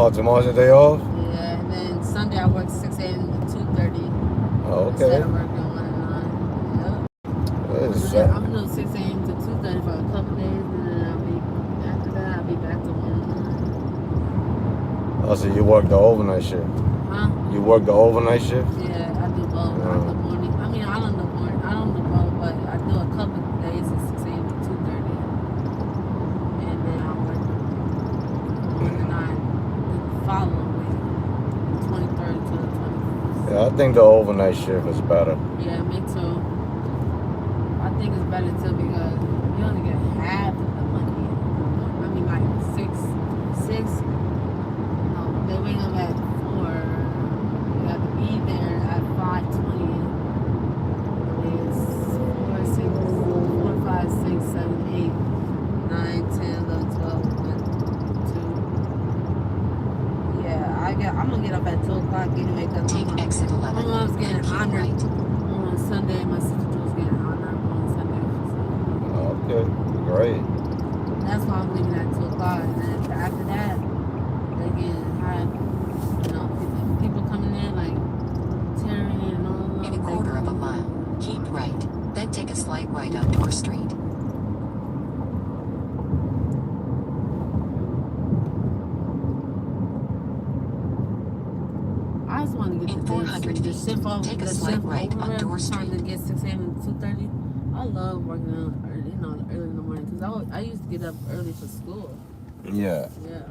[SPEAKER 1] Oh, tomorrow's your day off?
[SPEAKER 3] Yeah, and then Sunday I work 6 a.m. to 2:30
[SPEAKER 1] Oh,
[SPEAKER 3] instead
[SPEAKER 1] okay.
[SPEAKER 3] of working 1 to 9. Yep.
[SPEAKER 1] It's,
[SPEAKER 3] I'm gonna do 6 a.m. to 2:30 for a couple days, and then after that I'll be back to 1 to 9.
[SPEAKER 1] oh, so you work the overnight shift?
[SPEAKER 3] Huh?
[SPEAKER 1] You work the overnight shift?
[SPEAKER 3] Yeah, I do both. I do morning. I mean, I don't do morning. I don't do both, but I do a couple of days at 6 a.m. to 2:30, and then I work 1 to 9 the following week, 23rd to the 21st.
[SPEAKER 1] Yeah, I think the overnight shift is better.
[SPEAKER 3] Yeah, me too. I think it's better too because you only get half of the money. I mean, like six. No, they wake up at 4. You have to be there at 5:20. It's 4, 6, 4, 5, 6, 7, 8, 9, 10, 11, 12, 1, 2. Yeah, I'm gonna get up at 2 o'clock anyway because
[SPEAKER 2] Take exit 11.
[SPEAKER 3] my mom's getting
[SPEAKER 2] Keep
[SPEAKER 3] honored
[SPEAKER 2] right.
[SPEAKER 3] on Sunday. My sister was getting honored on Sunday.
[SPEAKER 1] Okay, great.
[SPEAKER 3] That's why I'm leaving at 2 o'clock. And then after that, they get high. You know, people coming in like Terry and all of them.
[SPEAKER 2] In a quarter of a mile, keep right. Then take a slight right up Door Street.
[SPEAKER 3] I just want to get
[SPEAKER 2] In
[SPEAKER 3] the
[SPEAKER 2] 400
[SPEAKER 3] the
[SPEAKER 2] feet,
[SPEAKER 3] shift over.
[SPEAKER 2] take a
[SPEAKER 3] The
[SPEAKER 2] slight
[SPEAKER 3] shift
[SPEAKER 2] right
[SPEAKER 3] over
[SPEAKER 2] on
[SPEAKER 3] there,
[SPEAKER 2] Door
[SPEAKER 3] trying to
[SPEAKER 2] Street.
[SPEAKER 3] get 6 a.m. to 2:30. I love working on early in the morning because I used to get up early for school.
[SPEAKER 1] Yeah.
[SPEAKER 3] Yeah.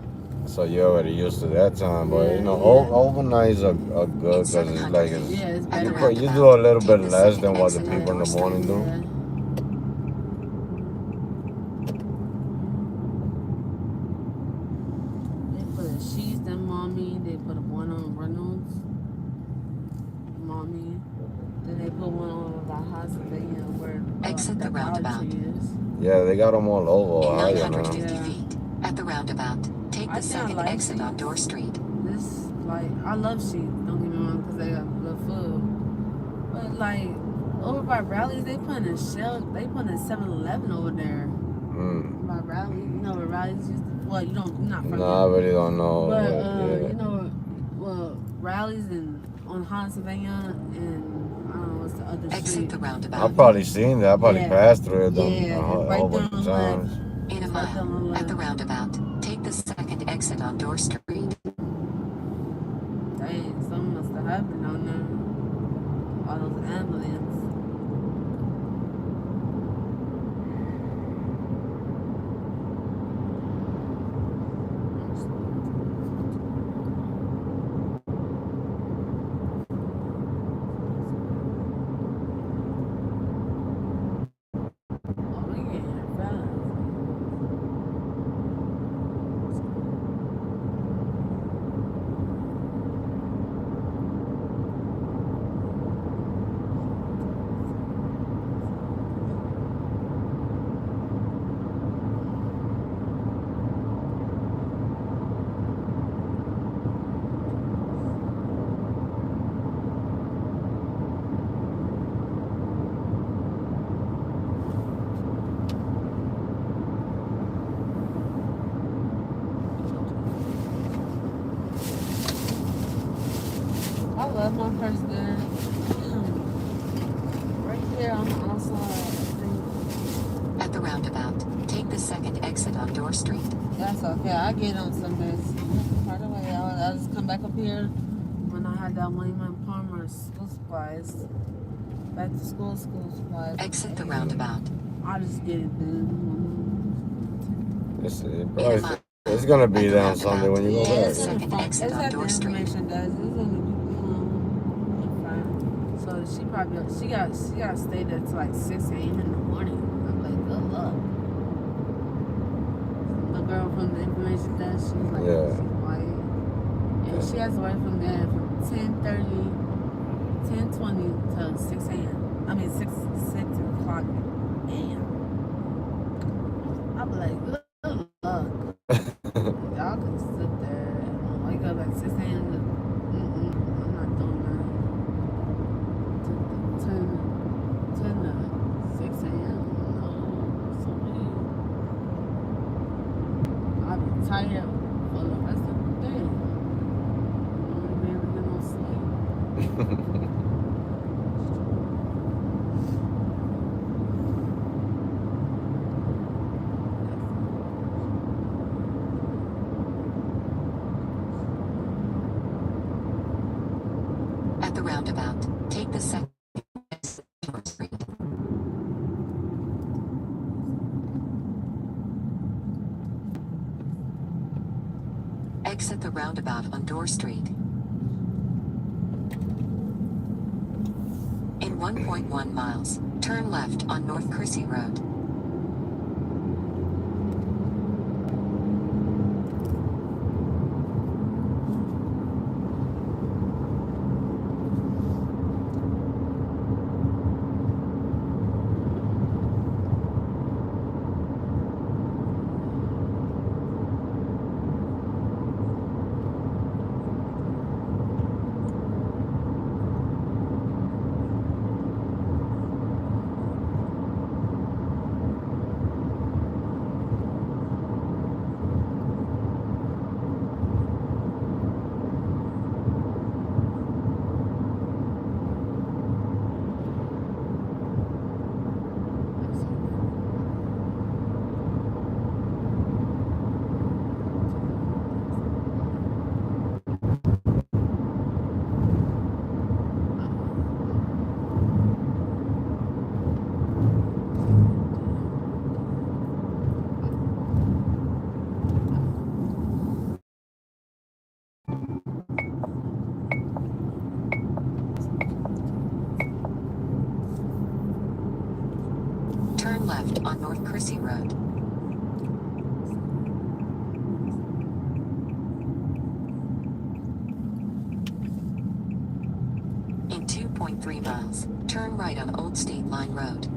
[SPEAKER 1] So you're already used to that time, but you know,
[SPEAKER 3] Yeah.
[SPEAKER 1] overnights are good because it's like
[SPEAKER 3] Yeah, it's
[SPEAKER 2] At the
[SPEAKER 3] better.
[SPEAKER 1] you do a little bit
[SPEAKER 2] Take the
[SPEAKER 1] less
[SPEAKER 2] second
[SPEAKER 1] than what the
[SPEAKER 2] exit on
[SPEAKER 1] people in the
[SPEAKER 2] Door
[SPEAKER 1] morning
[SPEAKER 2] Street.
[SPEAKER 1] do.
[SPEAKER 3] Yeah. They put a She's and Mommy. They put one on Reynolds. Mommy. Then they put one on the hospital where
[SPEAKER 2] Exit the
[SPEAKER 3] the Dollar
[SPEAKER 2] roundabout.
[SPEAKER 3] Tree is.
[SPEAKER 1] Yeah, they got them all over
[SPEAKER 2] In
[SPEAKER 1] Ohio
[SPEAKER 2] 950
[SPEAKER 1] now.
[SPEAKER 3] Yeah.
[SPEAKER 2] feet, at the roundabout, take the
[SPEAKER 3] I think I
[SPEAKER 2] second
[SPEAKER 3] like
[SPEAKER 2] exit on
[SPEAKER 3] Sheetz.
[SPEAKER 2] Door Street.
[SPEAKER 3] This, like, I love Sheetz. Don't get me wrong, because they got good food. But, like, over by Rallies, they put a 7-Eleven over there. By Rallies, you know where Rallies used to, well, you're not from
[SPEAKER 1] No,
[SPEAKER 3] there.
[SPEAKER 1] I really don't know.
[SPEAKER 3] But,
[SPEAKER 1] Yeah.
[SPEAKER 3] you know, well, Rallies and on Pennsylvania and I don't know what's the other
[SPEAKER 2] Exit
[SPEAKER 3] street.
[SPEAKER 2] the roundabout.
[SPEAKER 1] I've probably seen that. I probably passed through it
[SPEAKER 3] Yeah,
[SPEAKER 1] a
[SPEAKER 3] right
[SPEAKER 1] whole
[SPEAKER 3] there
[SPEAKER 1] bunch
[SPEAKER 3] on
[SPEAKER 1] of
[SPEAKER 3] the left.
[SPEAKER 1] times.
[SPEAKER 2] In a
[SPEAKER 3] Right there on the
[SPEAKER 2] mile, at the
[SPEAKER 3] left.
[SPEAKER 2] roundabout, take the second exit on Door Street.
[SPEAKER 3] Dang, something must have happened down there. All those ambulance. Oh, we getting here fast. I love my first there. Right there on the outside.
[SPEAKER 2] At the roundabout, take the second exit on Door Street.
[SPEAKER 3] That's okay. I get on some days. Right away. I'll just come back up here when I had that William Palmer school supplies. Back to school supplies.
[SPEAKER 2] Exit the roundabout.
[SPEAKER 3] I'll just get it done.
[SPEAKER 1] It's gonna be there on Sunday when you go back.
[SPEAKER 3] It's at the information desk. It's gonna be fine. So she got to stay there till like 6 a.m. in the morning. I'm like, good luck. The girl from the information desk, she's like, she's white. And she has to work from there from 10:20 to 6 a.m. I mean 6 o'clock a.m. I'm like, good luck. Y'all can sit there and wake up at 6 a.m. I'm not doing that. 10 to 6 a.m. No, so I'll be tired for the rest of the day.
[SPEAKER 2] At the roundabout, take the second exit on Door Street. Exit the roundabout on Door Street. In 1.1 miles, turn left on North Chrissy Road. Turn left on North Chrissy Road. In 2.3 miles, turn right on Old State Line Road.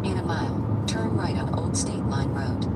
[SPEAKER 2] In a mile, turn right on Old State Line Road.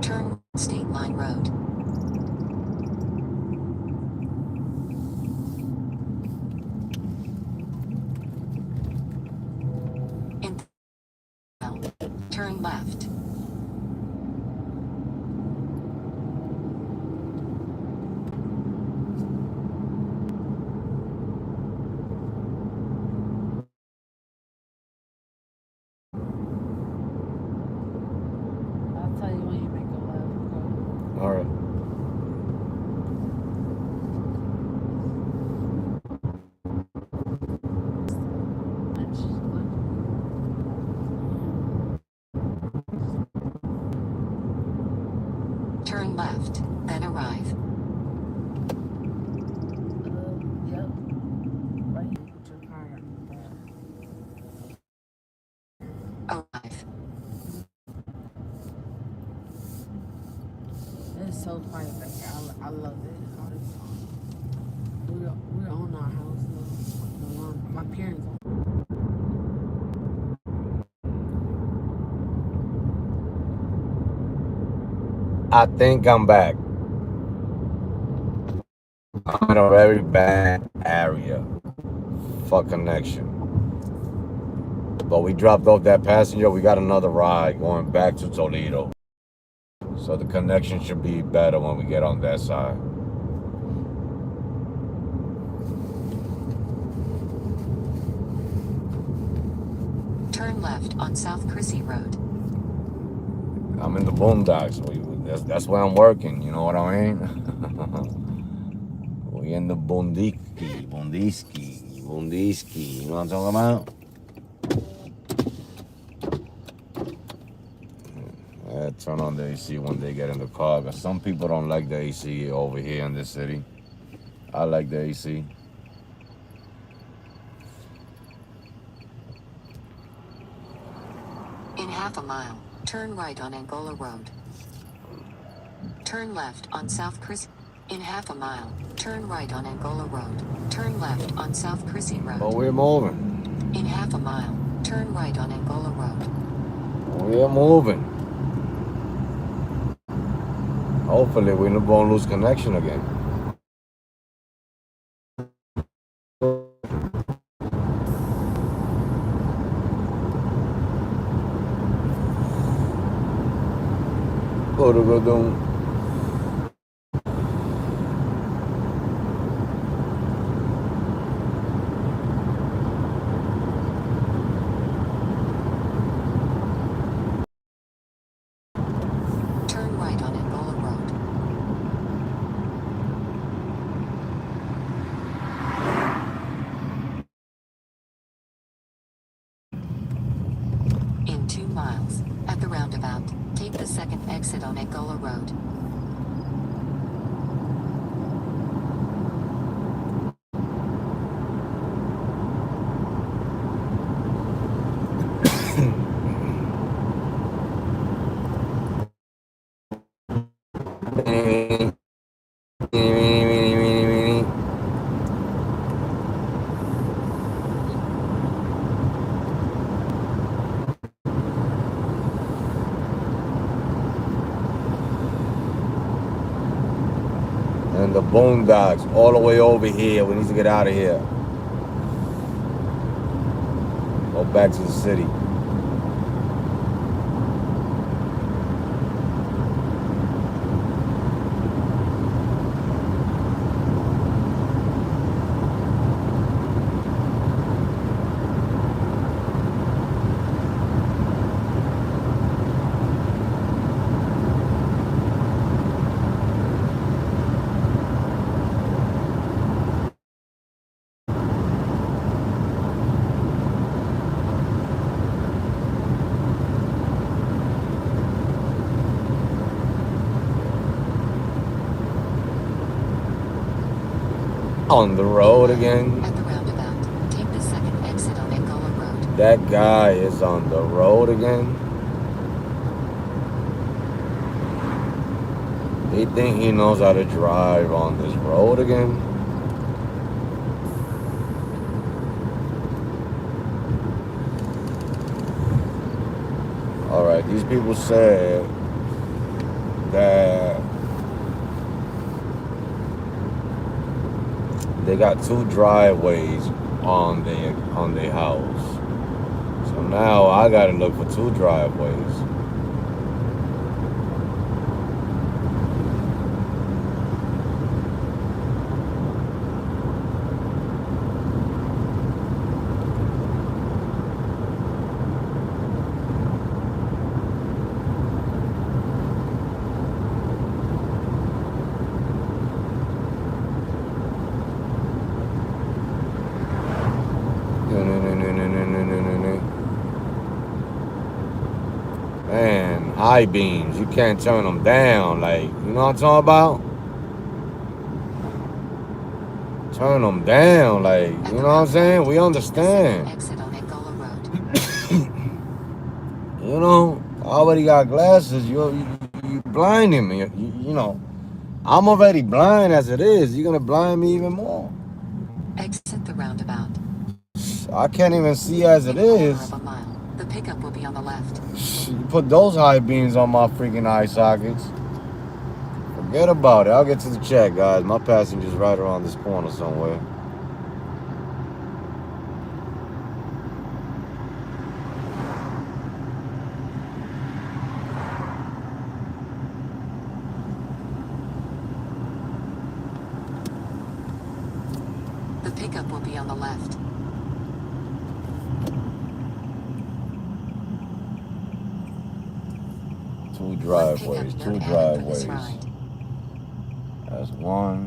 [SPEAKER 2] Turn State Line Road. In turn left.
[SPEAKER 1] All right.
[SPEAKER 2] Turn left, then arrive.
[SPEAKER 3] Yep. Right. Put your car there.
[SPEAKER 2] Arrive.
[SPEAKER 3] It's so quiet back here. I love it. All this song. We're on our house though. My parents own.
[SPEAKER 1] I think I'm back. I'm in a very bad area for connection. But we dropped off that passenger. We got another ride going back to Toledo. So the connection should be better when we get on that side.
[SPEAKER 2] Turn left on South Chrissy Road.
[SPEAKER 1] I'm in the boondocks. That's where I'm working. You know what I mean? We in the bundiski. You know what I'm talking about? Turn on the AC when they get in the car. But some people don't like the AC over here in this city. I like the AC.
[SPEAKER 2] In half a mile, turn right on Angola Road. Turn left on South Chrissy. In half a mile, turn right on Angola Road. Turn left on South Chrissy Road.
[SPEAKER 1] But we're moving.
[SPEAKER 2] In half a mile, turn right on Angola Road.
[SPEAKER 1] We're moving. Hopefully we won't lose connection again.
[SPEAKER 2] Turn right on Angola Road. In 2 miles, at the roundabout, take the second exit on Angola Road.
[SPEAKER 1] And the boondocks all the way over here. We need to get out of here. Go back to the city. On the road again.
[SPEAKER 2] At the roundabout, take the second exit on Angola Road.
[SPEAKER 1] That guy is on the road again. He think he knows how to drive on this road again. All right, these people said that they got 2 driveways on their house. So now I gotta look for 2 driveways. high beams. You can't turn them down. Like, you know what I'm talking about? Turn them down. Like, you know what I'm saying? We understand.
[SPEAKER 2] Exit on Angola Road.
[SPEAKER 1] You know, I already got glasses. You blinding me. You know, I'm already blind as it is. You're gonna blind me even more.
[SPEAKER 2] Exit the roundabout.
[SPEAKER 1] I can't even see as it is.
[SPEAKER 2] Quarter of a mile. The pickup will be on the left.
[SPEAKER 1] You put those high beams on my freaking eye sockets. Forget about it. I'll get to the check, guys. My passenger's right around this corner somewhere.
[SPEAKER 2] The pickup will be on the left.
[SPEAKER 1] Two driveways. That's one.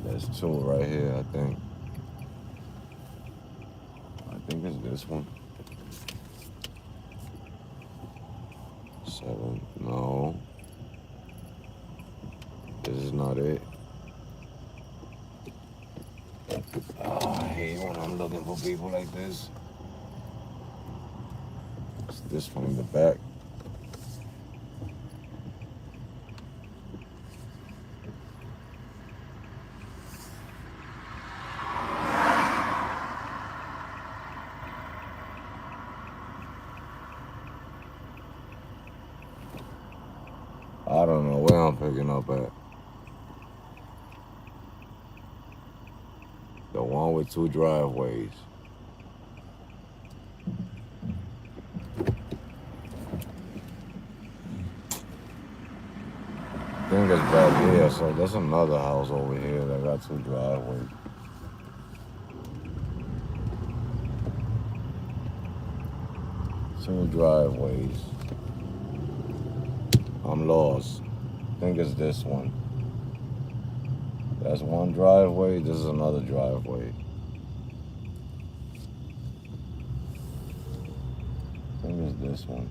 [SPEAKER 1] There's two right here, I think. I think it's this one. 7. No. This is not it. Oh, I hate when I'm looking for people like this. It's this one in the back. I don't know where I'm picking up at. The one with two driveways. I think it's back here, so there's another house over here that got two driveways. Two driveways. I'm lost. I think it's this one. That's one driveway. This is another driveway. I think it's this one.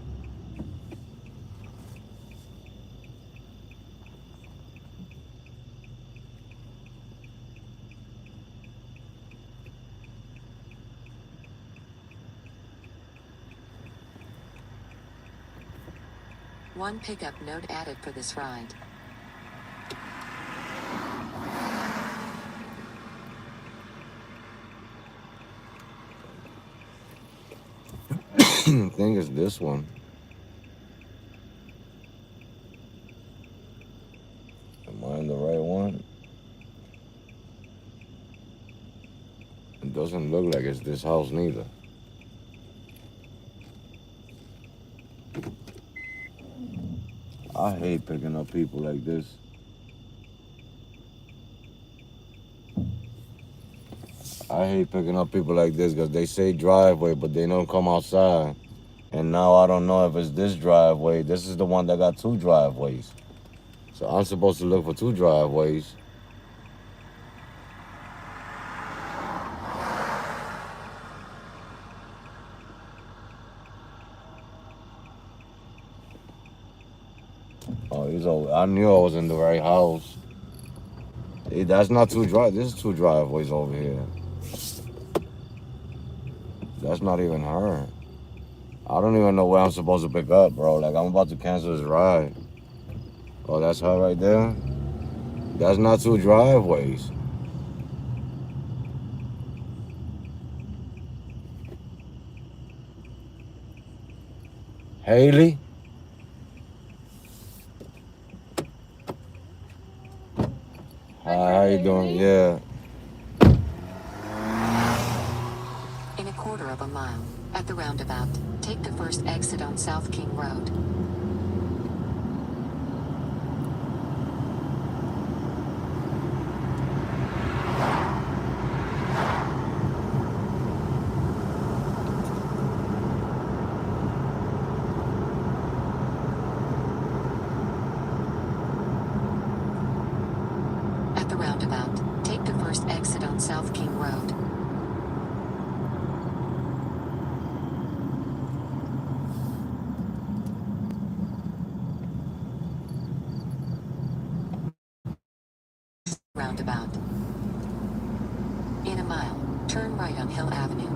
[SPEAKER 2] One pickup note added for this ride.
[SPEAKER 1] I think it's this one. Am I in the right one? It doesn't look like it's this house neither. I hate picking up people like this. I hate picking up people like this because they say driveway, but they don't come outside. And now I don't know if it's this driveway. This is the one that got two driveways. So I'm supposed to look for two driveways. Oh, he's over. I knew I was in the right house. Hey, that's not two drive. This is two driveways over here. That's not even her. I don't even know where I'm supposed to pick up, bro. Like, I'm about to cancel this ride. Oh, that's her right there? That's not two driveways. Haley? Hi, how you doing? Yeah.
[SPEAKER 2] In a quarter of a mile, at the roundabout, take the first exit on South King Road. At the roundabout, take the first exit on South King Road. roundabout. In a mile, turn right on Hill Avenue.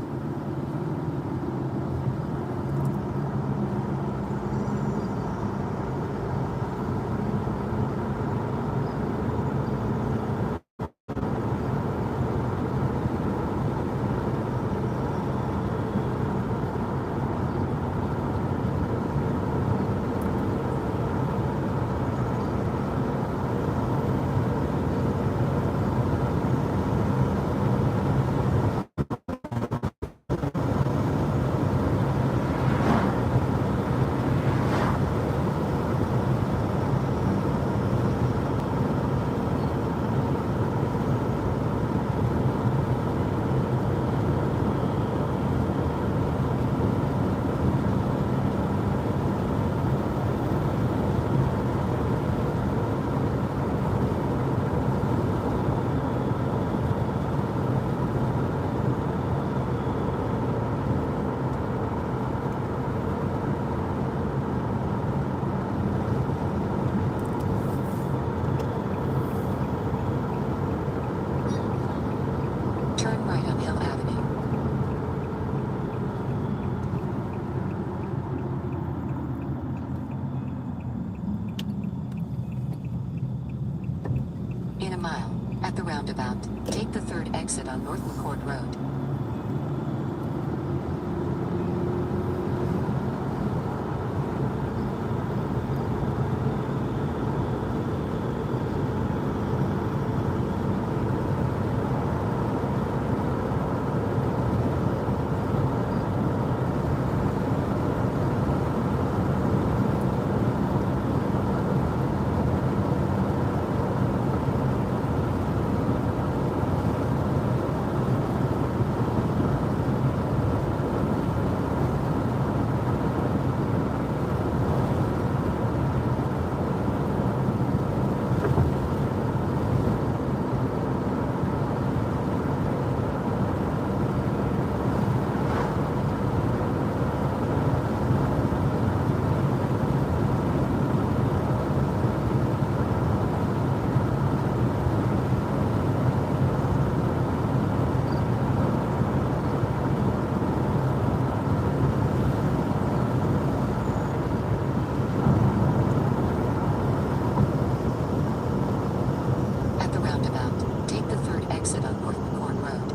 [SPEAKER 2] Turn right on Hill Avenue. In a mile, at the roundabout, take the third exit on North McCord Road. At the roundabout, take the third exit on North McCord Road.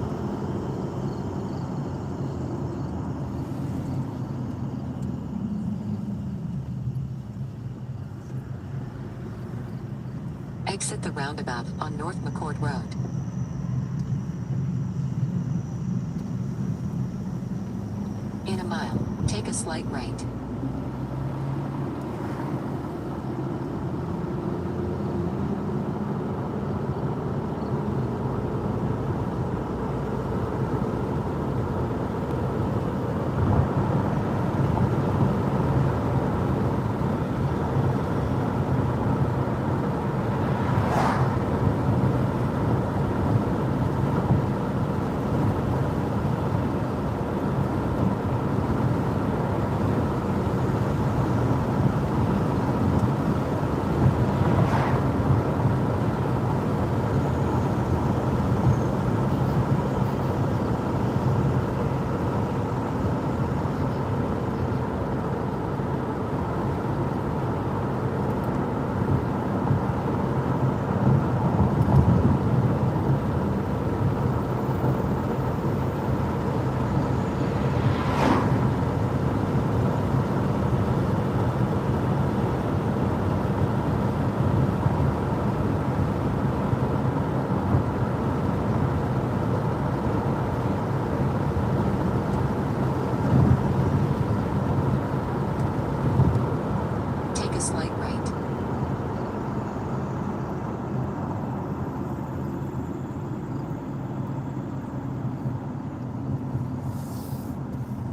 [SPEAKER 2] Exit the roundabout on North McCord Road. In a mile, take a slight right. Take a slight right.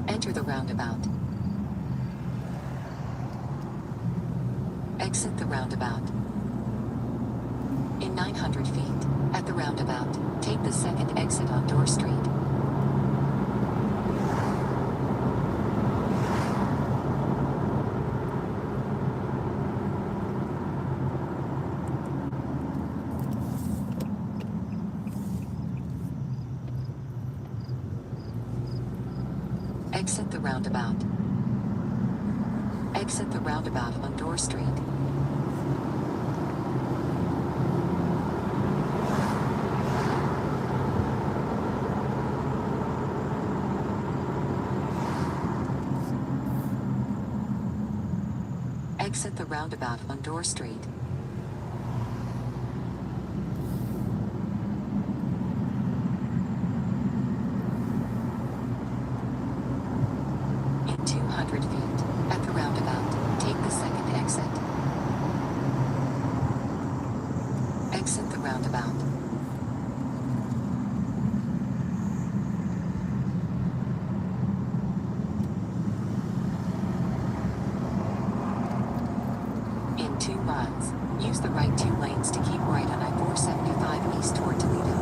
[SPEAKER 2] Enter the roundabout. Exit the roundabout. In 900 feet, at the roundabout, take the second exit on Door Street. Exit the roundabout. Exit the roundabout on Door Street. Exit the roundabout on Door Street. In 200 feet, at the roundabout, take the second exit. Exit the roundabout. In 2 miles, use the right 2 lanes to keep right on I-475 east toward Toledo.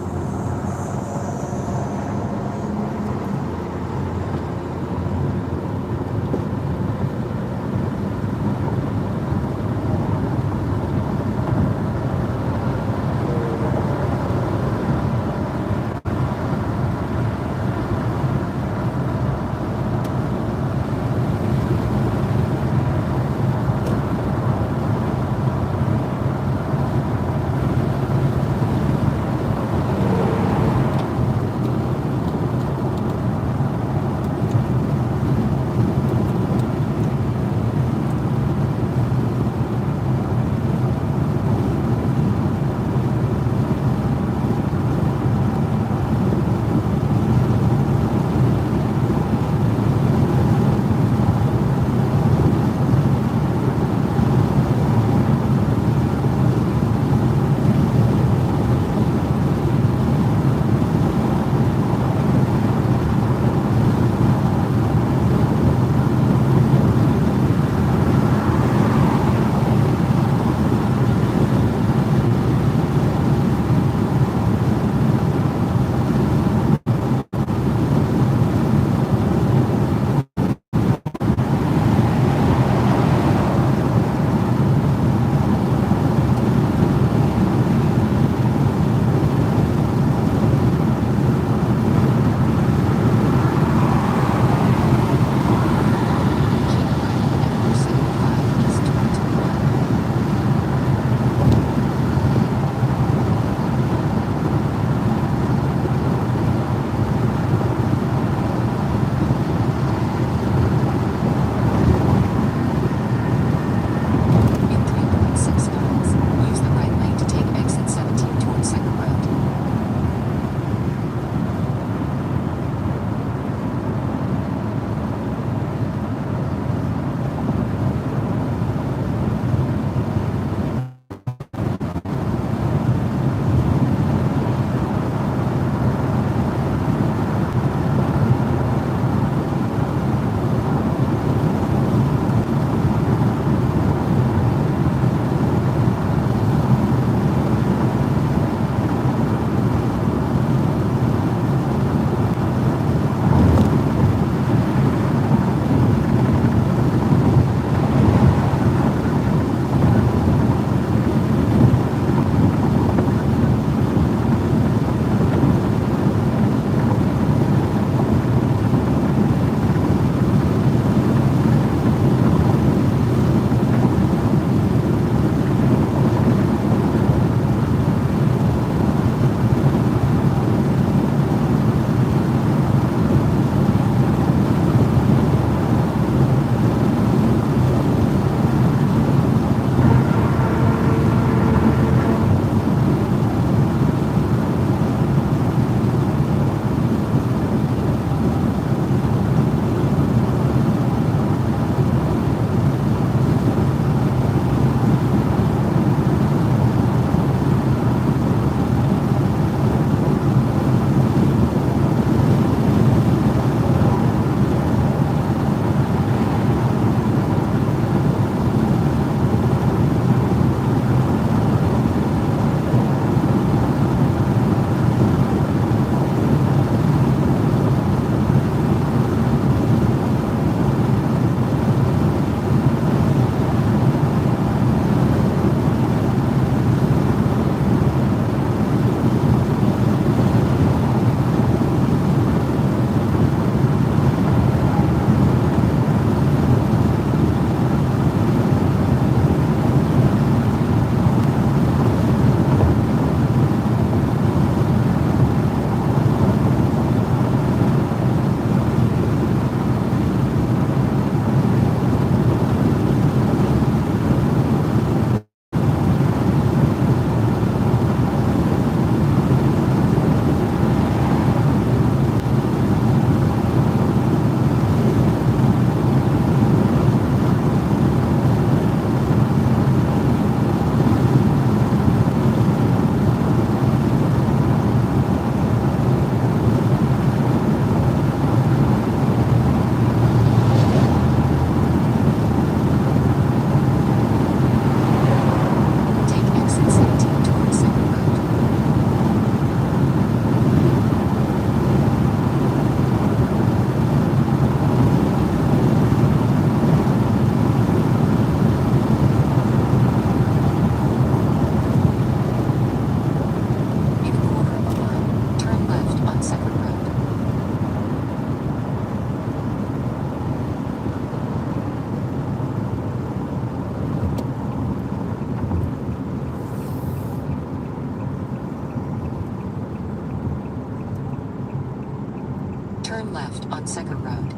[SPEAKER 2] on 2nd Road.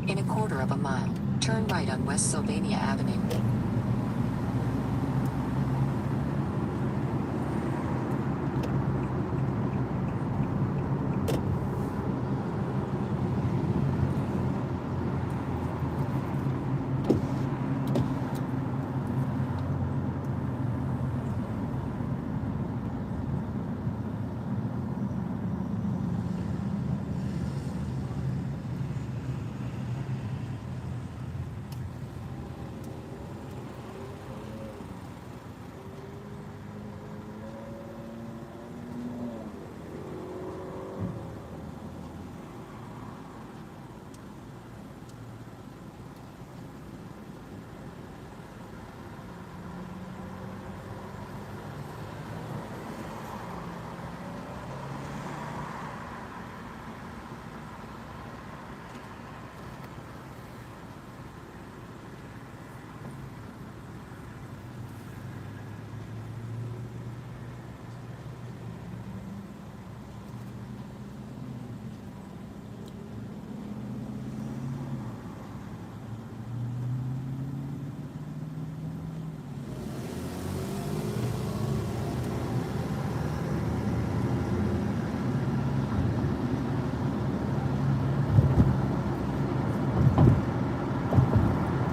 [SPEAKER 2] In a quarter of a mile, turn right on West Sylvania Avenue.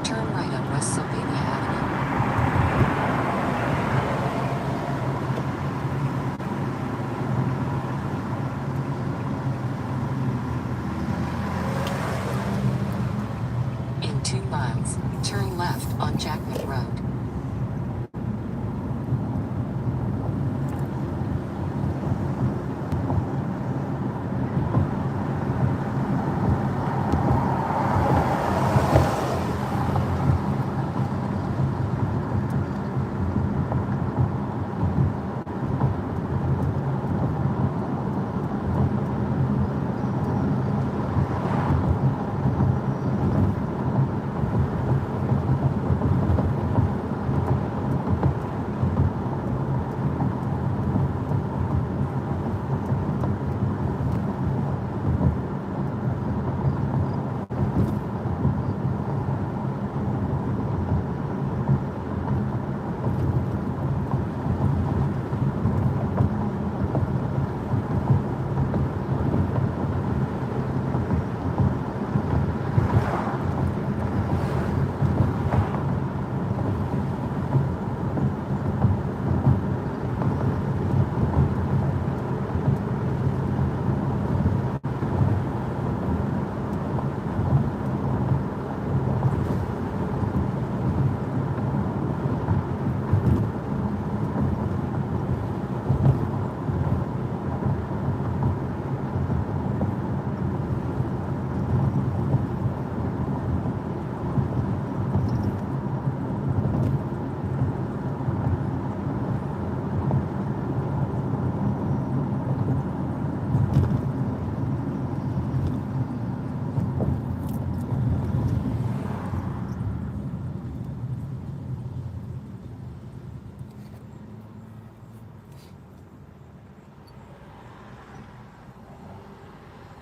[SPEAKER 2] Turn right on West Sylvania Avenue. In 2 miles, turn left on Jackman Road.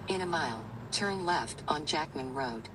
[SPEAKER 2] In a mile, turn left on Jackman Road.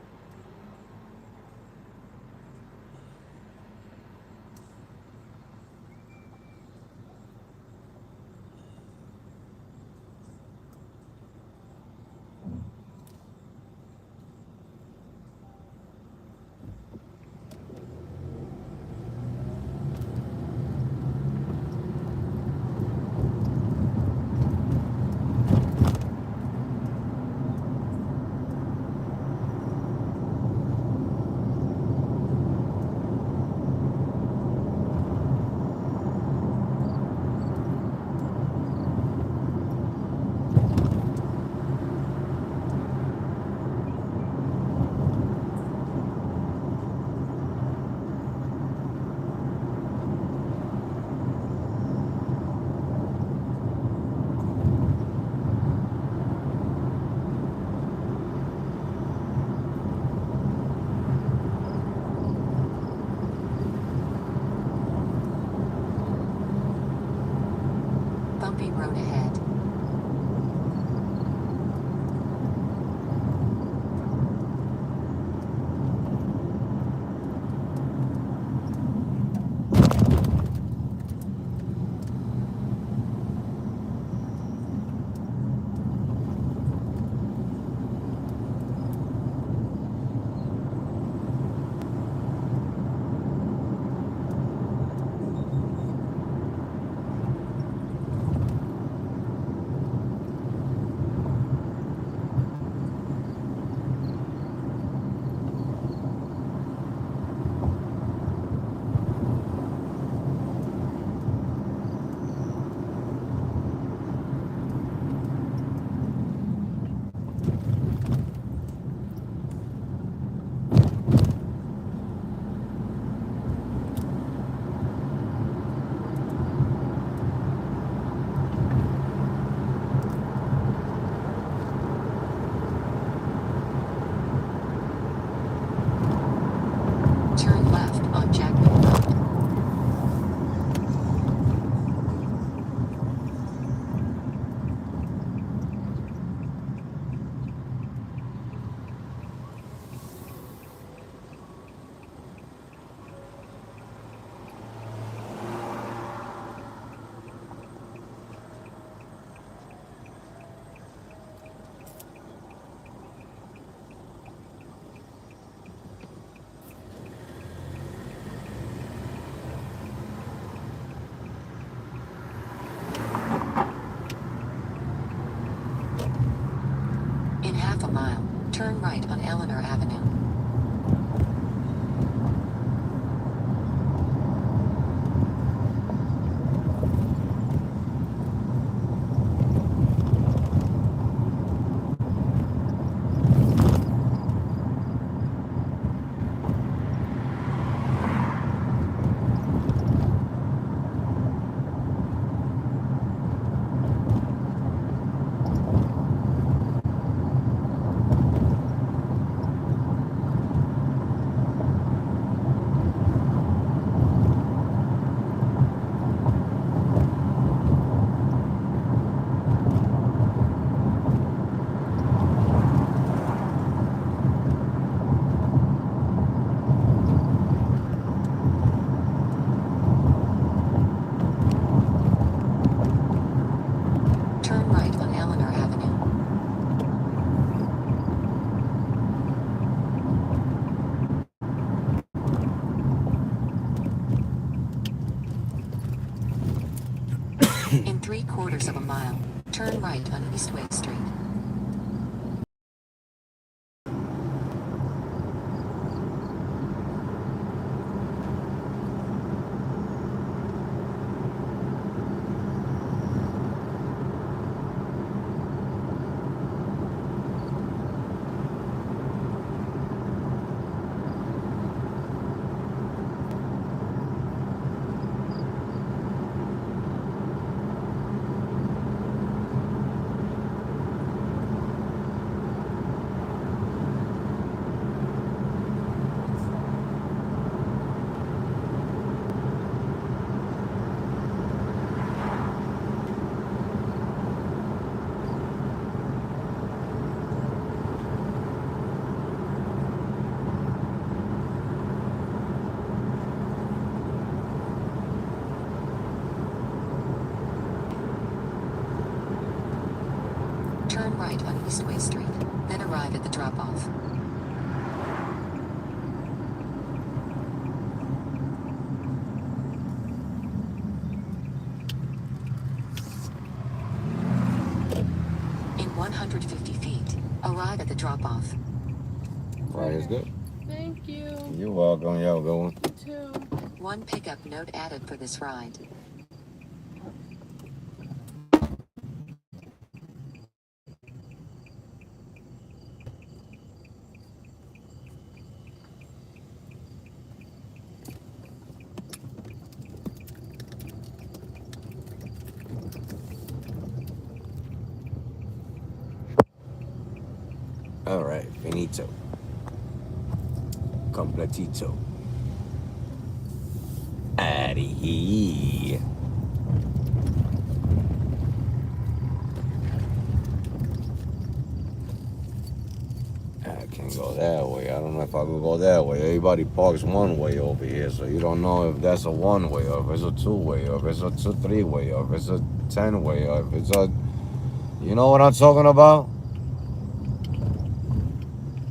[SPEAKER 2] mile, turn right on Eleanor Avenue. Turn right on Eleanor Avenue. In 3/4 of a mile, turn right on Eastway Street. Turn right on Eastway Street, then arrive at the drop-off. In 150 feet, arrive at the drop-off.
[SPEAKER 1] Right, is good.
[SPEAKER 3] Thank you.
[SPEAKER 1] You're welcome. Y'all going.
[SPEAKER 3] Too.
[SPEAKER 2] One pickup note added for this ride.
[SPEAKER 1] All right, finito. Completito. Outta here. I can't go that way. I don't know if I could go that way. Everybody parks one way over here, so you don't know if that's a one way, or if it's a two way, or if it's a three way, or if it's a 10 way, or if it's a. You know what I'm talking about?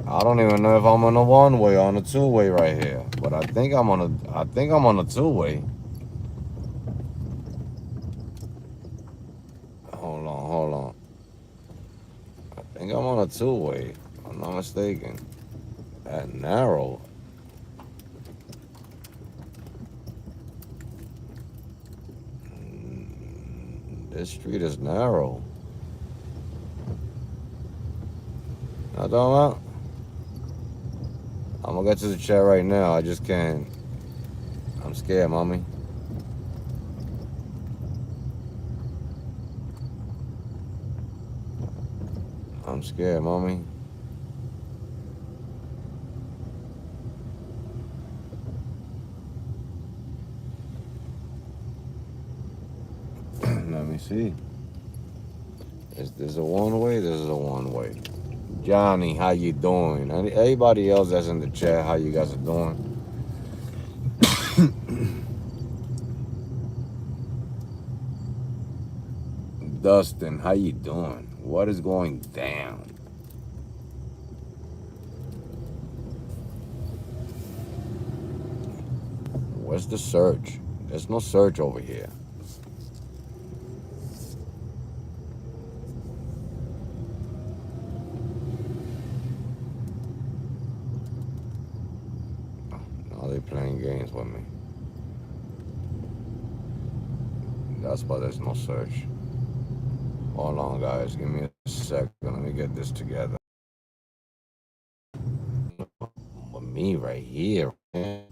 [SPEAKER 1] I don't even know if I'm on a one way or on a two way right here, but I think I'm on a two way. Hold on. I think I'm on a two way. If I'm not mistaken. That narrow. This street is narrow. Not talking about? I'm gonna get to the chat right now. I just can't. I'm scared, mommy. I'm scared, mommy. Let me see. Is this a one way? This is a one way. Johnny, how you doing? Anybody else that's in the chat, how you guys are doing? Dustin, how you doing? What is going down? Where's the search? There's no search over here. friends with me. That's why there's no search. Hold on, guys. Give me a second. Let me get this together. With me right here, man.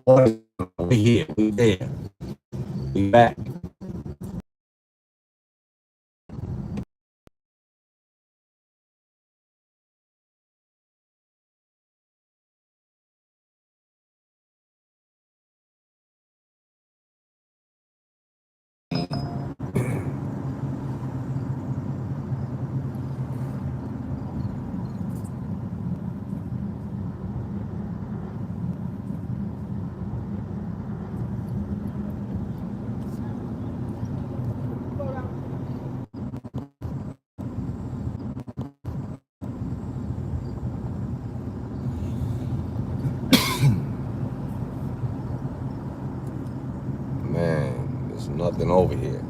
[SPEAKER 1] What is we here? We there? We back? Man, there's nothing over here.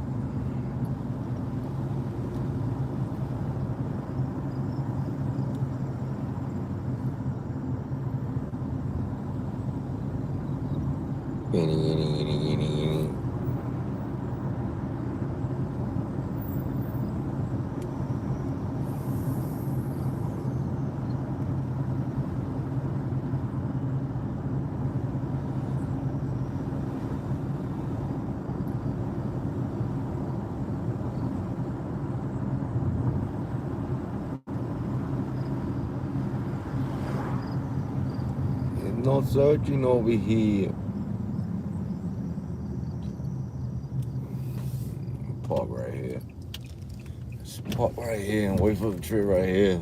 [SPEAKER 1] There's no searching over here. Park right here. Just park right here and wait for the tree right here.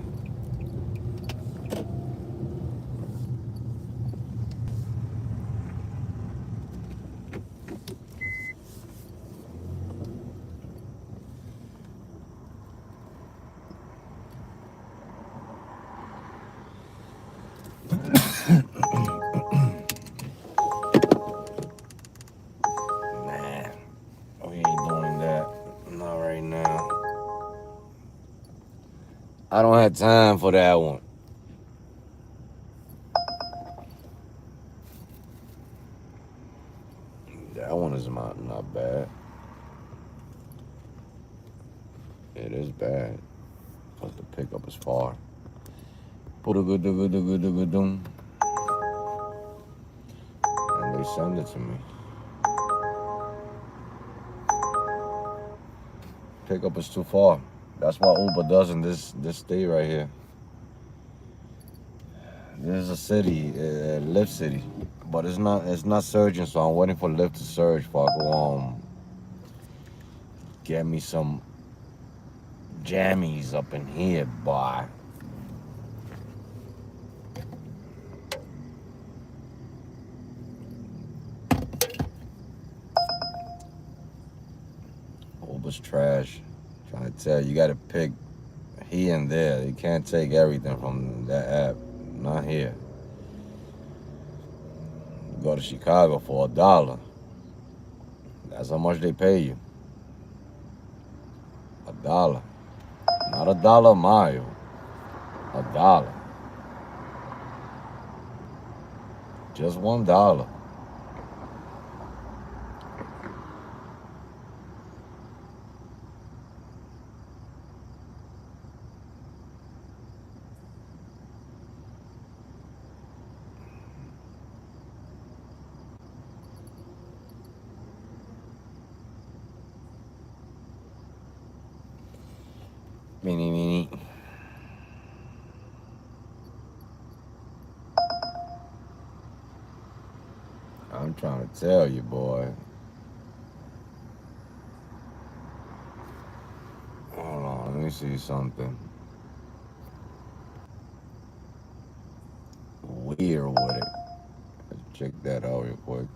[SPEAKER 1] Nah, we ain't doing that. Not right now. I don't have time for that one. That one is not bad. It is bad. But the pickup is far. Put a good doom. And they send it to me. Pickup is too far. That's what Uber does in this state right here. This is a city, Lyft city, but it's not surging. So I'm waiting for Lyft to surge before I go get me some jammies up in here, boy. Uber's trash. Trying to tell you, you gotta pick here and there. You can't take everything from that app. Not here. You go to Chicago for $1. That's how much they pay you. $1. Not $1 a mile. $1. Just $1. Meanie. I'm trying to tell you, boy. Hold on, let me see something weird with it. Let's check that out real quick.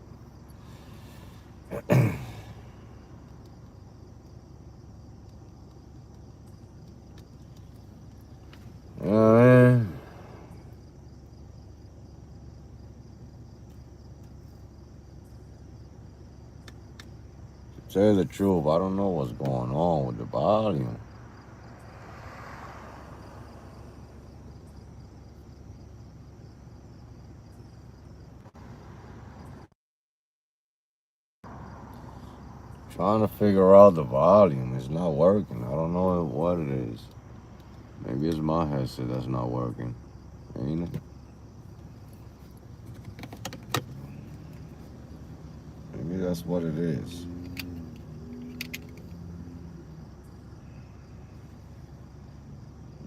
[SPEAKER 1] Man. To tell you the truth, I don't know what's going on with the volume. trying to figure out the volume. It's not working. I don't know what it is. Maybe it's my headset that's not working. Ain't it? Maybe that's what it is.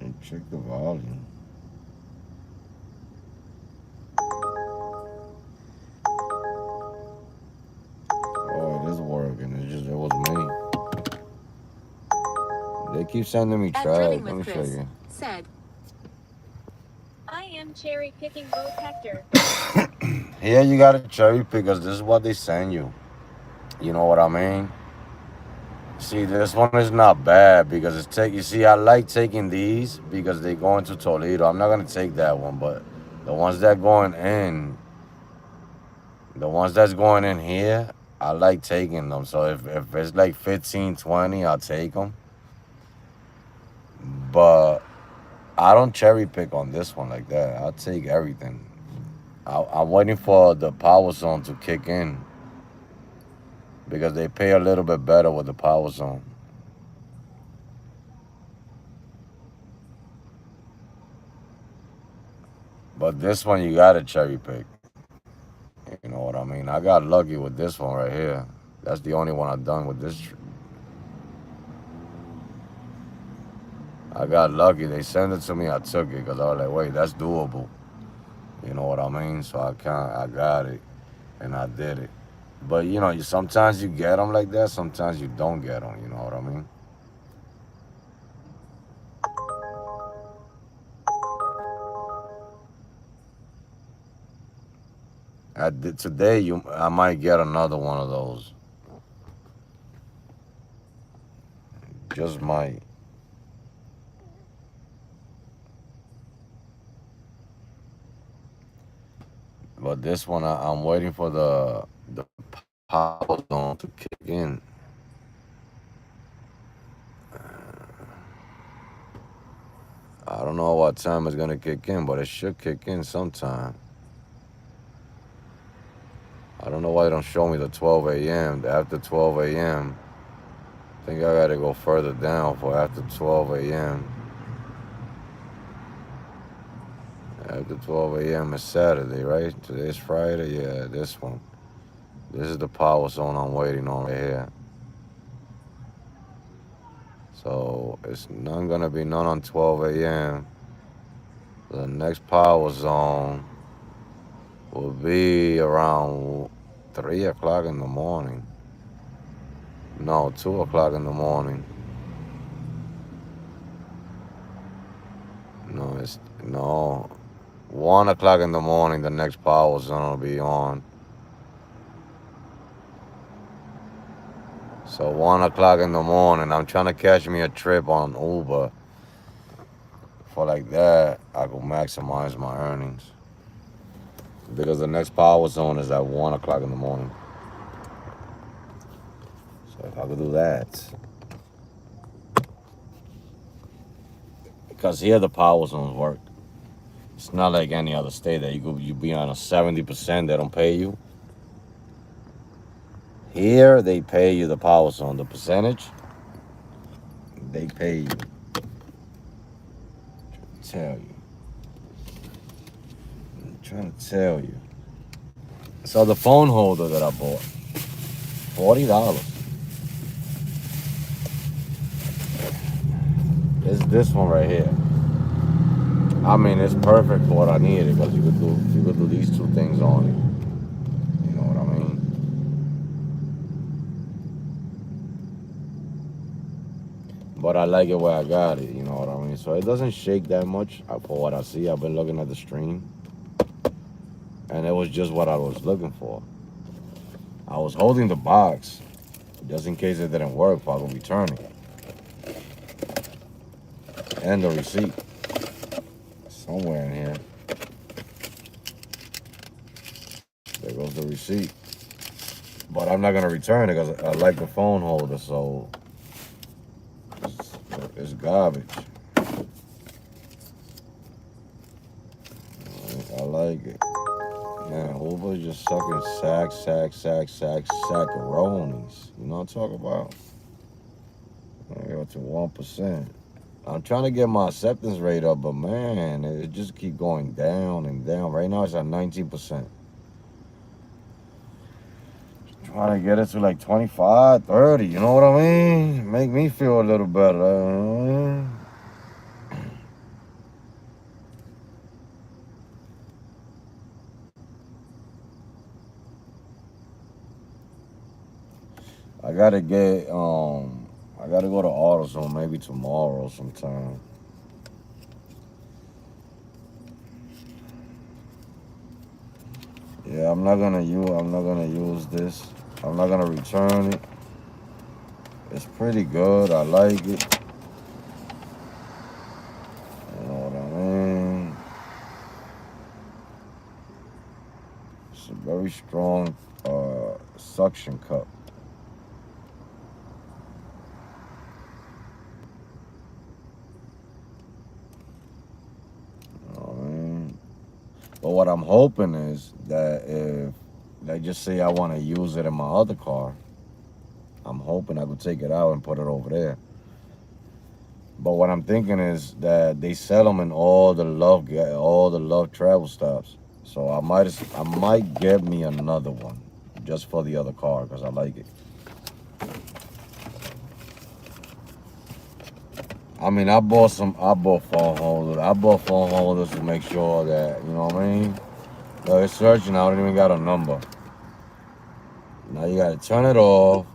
[SPEAKER 1] And check the volume. Oh, it is working. It was me. They keep sending me
[SPEAKER 2] At
[SPEAKER 1] trash.
[SPEAKER 2] Driving
[SPEAKER 1] Let me
[SPEAKER 2] with
[SPEAKER 1] show
[SPEAKER 2] Chris
[SPEAKER 1] you.
[SPEAKER 2] said, I am cherry picking both Hector.
[SPEAKER 1] Here you gotta cherry pick because this is what they send you. You know what I mean? See, this one is not bad because it's take. You see, I like taking these because they go into Toledo. I'm not gonna take that one, but the ones that going in, the ones that's going in here, I like taking them. So if it's like 15, 20, I'll take them. But I don't cherry pick on this one like that. I'll take everything. I'm waiting for the power zone to kick in because they pay a little bit better with the power zone. But this one you gotta cherry pick. You know what I mean? I got lucky with this one right here. That's the only one I've done with this. I got lucky. They sent it to me. I took it because I was like, wait, that's doable. You know what I mean? So I got it, and I did it. But you know, sometimes you get them like that. Sometimes you don't get them. You know what I mean? Today, I might get another one of those. Just might. But this one, I'm waiting for the power zone to kick in. I don't know what time it's gonna kick in, but it should kick in sometime. I don't know why they don't show me the 12 a.m. After 12 a.m. I think I gotta go further down for after 12 a.m. After 12 a.m. is Saturday, right? Today's Friday. Yeah, this one. This is the power zone I'm waiting on right here. So it's not gonna be none on 12 a.m. The next power zone will be around 3 o'clock in the morning. No, 2 o'clock in the morning. No. 1 o'clock in the morning. The next power zone will be on. So 1 o'clock in the morning. I'm trying to catch me a trip on Uber. For like that, I can maximize my earnings because the next power zone is at 1 o'clock in the morning. So if I could do that, because here the power zones work. It's not like any other state that you be on a 70%, they don't pay you. Here they pay you the power zone, the percentage. They pay you. I'm trying to tell you. So the phone holder that I bought, $40. It's this one right here. I mean, it's perfect for what I needed because you could do these two things on it. You know what I mean? But I like it where I got it. You know what I mean? So it doesn't shake that much for what I see. I've been looking at the stream, and it was just what I was looking for. I was holding the box just in case it didn't work. If I could return it, and the receipt somewhere in here. There goes the receipt. But I'm not gonna return it because I like the phone holder, so it's garbage. I like it. Man, Uber just sucking sackaronis. You know what I'm talking about? I go to 1%. I'm trying to get my acceptance rate up, but man, it just keep going down and down. Right now it's at 19%. Trying to get it to like 25, 30, you know what I mean? Make me feel a little better. I gotta I gotta go to AutoZone maybe tomorrow sometime. Yeah, I'm not gonna use this. I'm not gonna return it. It's pretty good. I like it. You know what I mean? It's a very strong suction cup. You know what I mean? But what I'm hoping is that if, like, just say I want to use it in my other car, I'm hoping I could take it out and put it over there. But what I'm thinking is that they sell them in all the love travel stops. So I might get me another one just for the other car because I like it. I mean, I bought phone holders. I bought phone holders to make sure that, you know what I mean? No, it's searching. I don't even got a number. Now you gotta turn it off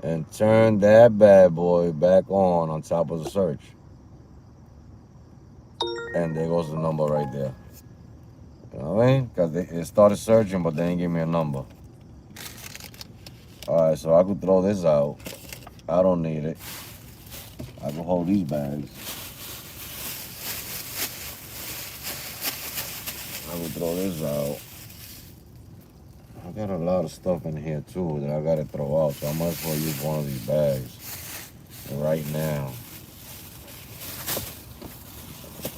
[SPEAKER 1] and turn that bad boy back on top of the search. And there goes the number right there. You know what I mean? Because it started searching, but they didn't give me a number. All right, so I could throw this out. I don't need it. I can hold these bags. I will throw this out. I got a lot of stuff in here too that I gotta throw out, so I might as well use one of these bags right now.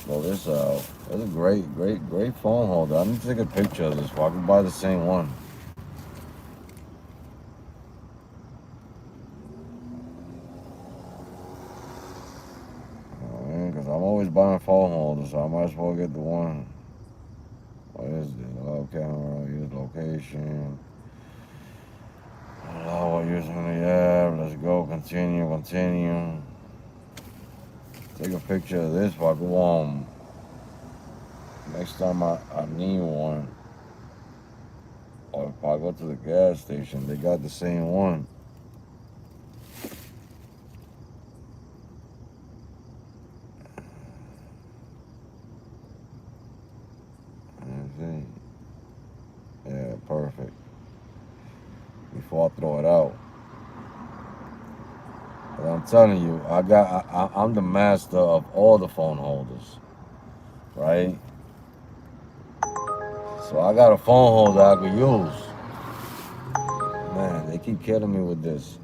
[SPEAKER 1] Throw this out. That's a great phone holder. I need to take a picture of this so I can buy the same one. Because I'm always buying phone holders, so I might as well get the one. What is it? Allow camera, use location. Allow using the app. Let's go. Continue. Take a picture of this so I go on. Next time I need one. Or if I go to the gas station, they got the same one. Yeah, perfect. Before I throw it out. But I'm telling you, I'm the master of all the phone holders, right? So I got a phone holder I could use. Man, they keep killing me with this.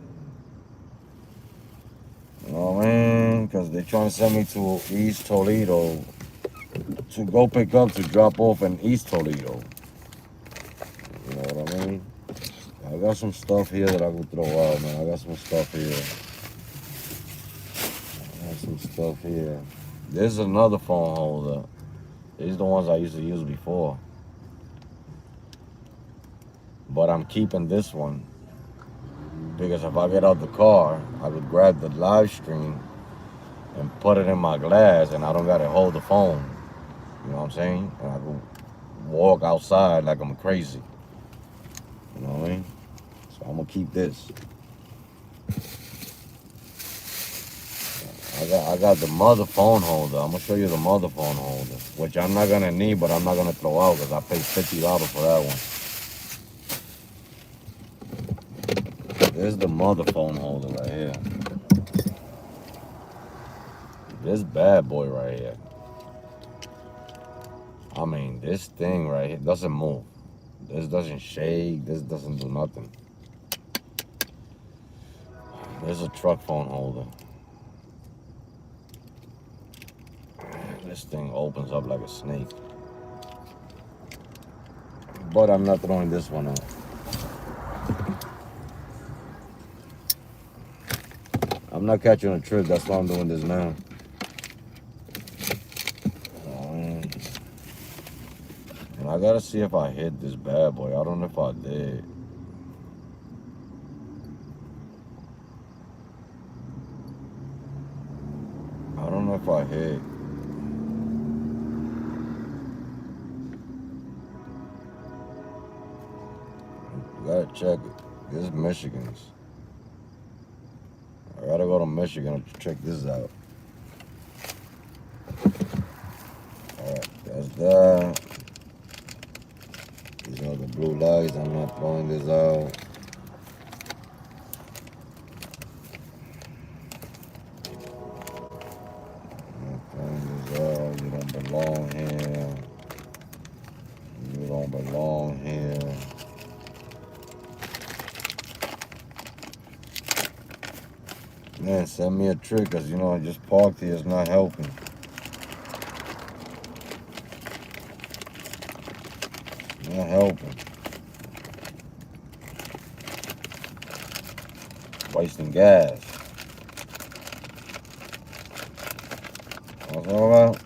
[SPEAKER 1] You know what I mean? Because they're trying to send me to East Toledo to go pick up to drop off in East Toledo. You know what I mean? I got some stuff here that I could throw out, man. I got some stuff here. This is another phone holder. These are the ones I used to use before. But I'm keeping this one because if I get out the car, I could grab the live stream and put it in my glass and I don't gotta hold the phone. You know what I'm saying? And I could walk outside like I'm crazy. You know what I mean? So I'm gonna keep this. I got the mother phone holder. I'm gonna show you the mother phone holder, which I'm not gonna need, but I'm not gonna throw out because I paid $50 for that one. There's the mother phone holder right here. This bad boy right here. I mean, this thing right here doesn't move. This doesn't shake. This doesn't do nothing. There's a truck phone holder. This thing opens up like a snake. but I'm not throwing this one out. I'm not catching a trip. That's why I'm doing this now. And I gotta see if I hit this bad boy. I don't know if I did. I don't know if I hit. You gotta check it. This is Michigan's. I gotta go to Michigan to check this out. Alright, that's that. These are the blue lights. I'm not throwing this out. I'm not throwing this out. You don't belong here. You don't belong here. Man, send me a trick, because, you know, I just parked here. It's not helping. Not helping. Wasting gas. What's all about?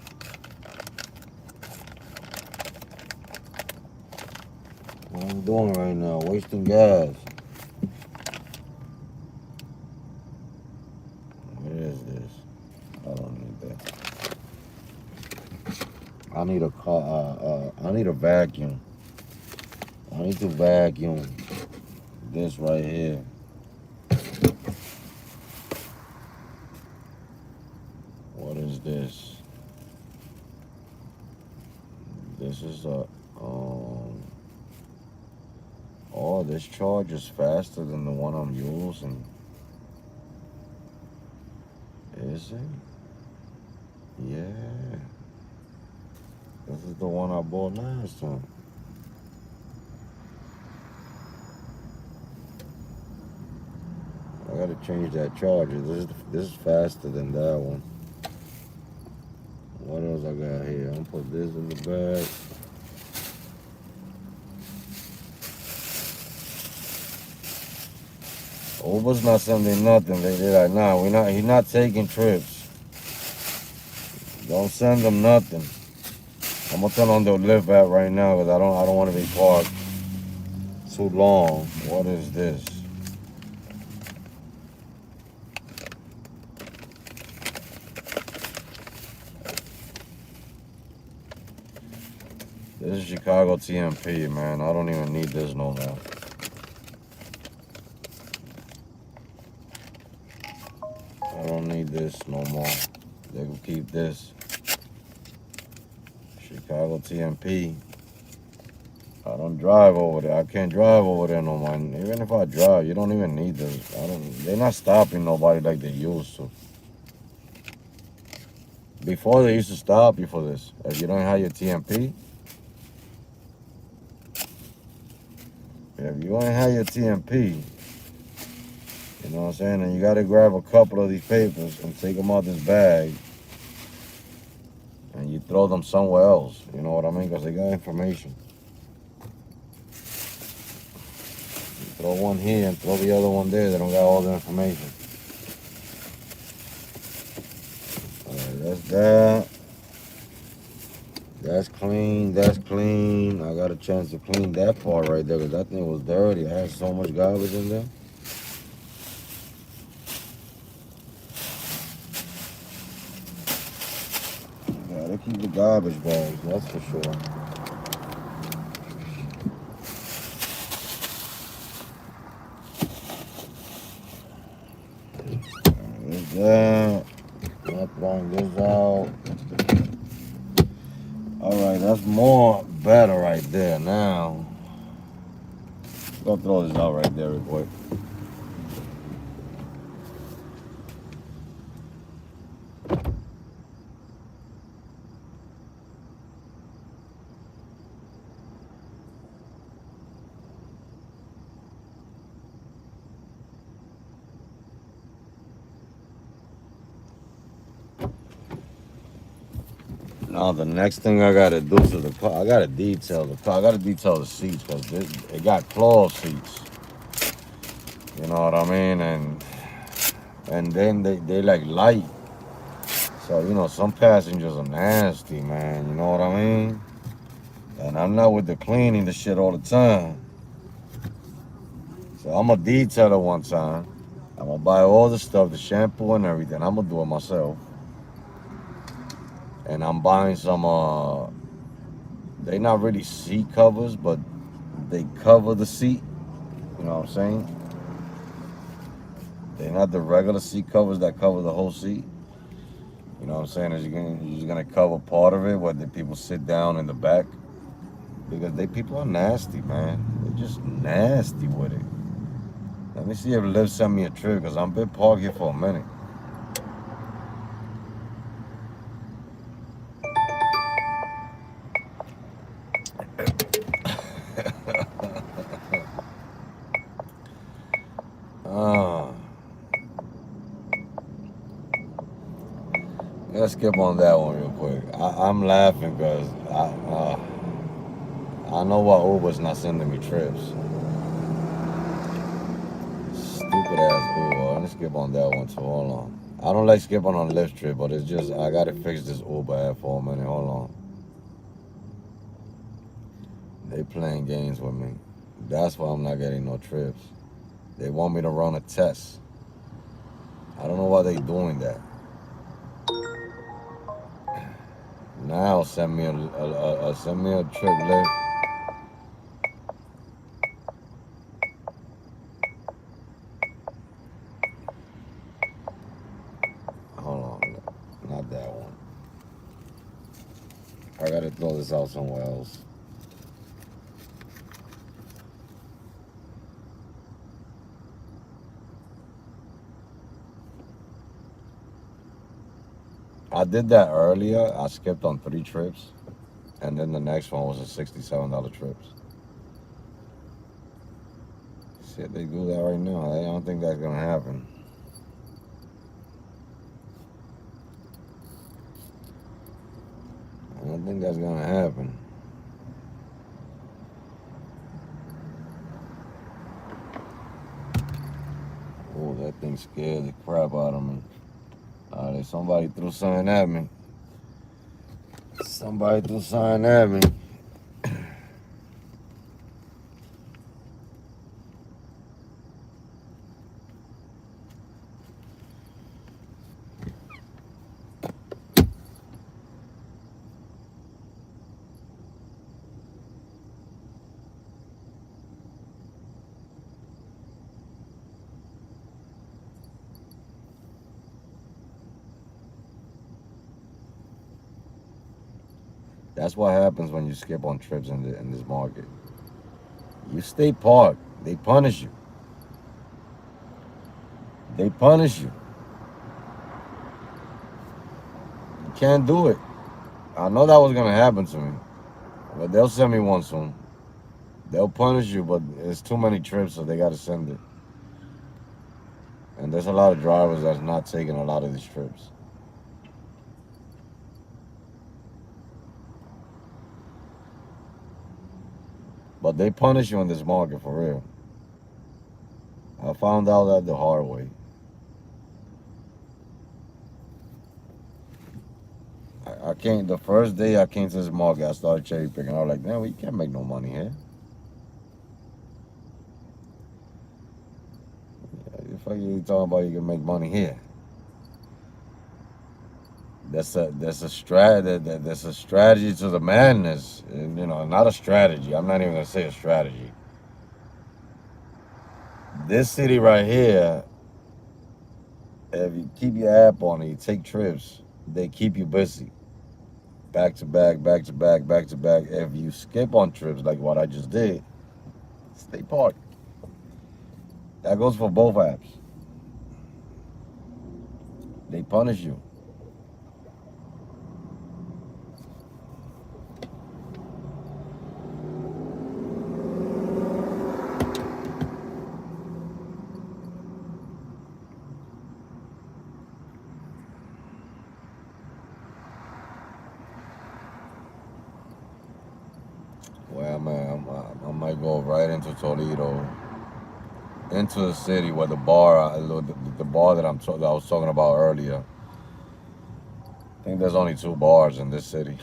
[SPEAKER 1] What I'm doing right now, wasting gas. What is this? I don't need that. I need a car. I need a vacuum. I need to vacuum this right here. What is this? This is a oh, this charge is faster than the one I'm using. Is it? Yeah. This is the one I bought last time. I gotta change that charger. This is faster than that one. What else I got here? I'm gonna put this in the bag. Uber's not sending nothing. They're like, nah, he's not taking trips. Don't send them nothing. I'm gonna tell them to live at right now, because I don't want to be parked too long. What is this? This is Chicago TMP, man. I don't even need this no more. I don't need this no more. They can keep this. Chicago TMP. I don't drive over there. I can't drive over there no more. Even if I drive, you don't even need this. They're not stopping nobody like they used to. Before, they used to stop you for this. If you don't have your TMP. If you don't have your TMP, you know what I'm saying? And you got to grab a couple of these papers and take them out this bag. And you throw them somewhere else. You know what I mean? Because they got information. You throw one here and throw the other one there. They don't got all the information. Alright, that's that. That's clean. That's clean. I got a chance to clean that part right there, because that thing was dirty. I had so much garbage in there. Yeah, they keep the garbage bags, that's for sure. There's that. Not throwing this out. Alright, that's more better right there. Now, go throw this out right there real quick. Now the next thing I gotta do to the car, I gotta detail the car. I gotta detail the seats because it got cloth seats. You know what I mean? And then they like light. So some passengers are nasty, man. You know what I mean? And I'm not with the cleaning the shit all the time. So I'm gonna detail it one time. I'm gonna buy all the stuff, the shampoo and everything. I'm gonna do it myself. And I'm buying some they not really seat covers, but they cover the seat. You know what I'm saying? They're not the regular seat covers that cover the whole seat. You know what I'm saying? You're gonna cover part of it where the people sit down in the back. Because people are nasty, man. They're just nasty with it. Let me see if Liv sent me a trip because I've been parked here for a minute. uh, let's skip on that one real quick. I'm laughing because I know why Uber's not sending me trips. Stupid ass Uber. Let's skip on that one too. Hold on. I don't like skipping on Lyft trip, but it's just I gotta fix this Uber app for a minute. Hold on. They playing games with me. That's why I'm not getting no trips. They want me to run a test. I don't know why they doing that. Now send me a trip list. Hold on, not that one. I gotta throw this out somewhere else. I did that earlier. I skipped on 3 trips, and then the next one was a $67 trip. Shit, they do that right now. I don't think that's gonna happen. I don't think that's gonna happen. Oh, that thing scared the crap out of me. Somebody threw something at me. Somebody threw something at me. That's what happens when you skip on trips in this market. You stay parked. They punish you. They punish you. You can't do it. I know that was gonna happen to me, but they'll send me one soon. They'll punish you, but it's too many trips, so they gotta send it. And there's a lot of drivers that's not taking a lot of these trips. But they punish you in this market for real. I found out that the hard way. I came the first day I came to this market. I started cherry picking. I was like, man, we can't make no money here. The fuck you talking about? You can make money here. That's a strategy to the madness. And, not a strategy. I'm not even gonna say a strategy. This city right here, if you keep your app on and you take trips, they keep you busy. Back to back, back to back, back to back. If you skip on trips like what I just did, stay parked. That goes for both apps. They punish you. might go right into Toledo, into the city where the bar, the bar that that I was talking about earlier. I think there's only two bars in this city.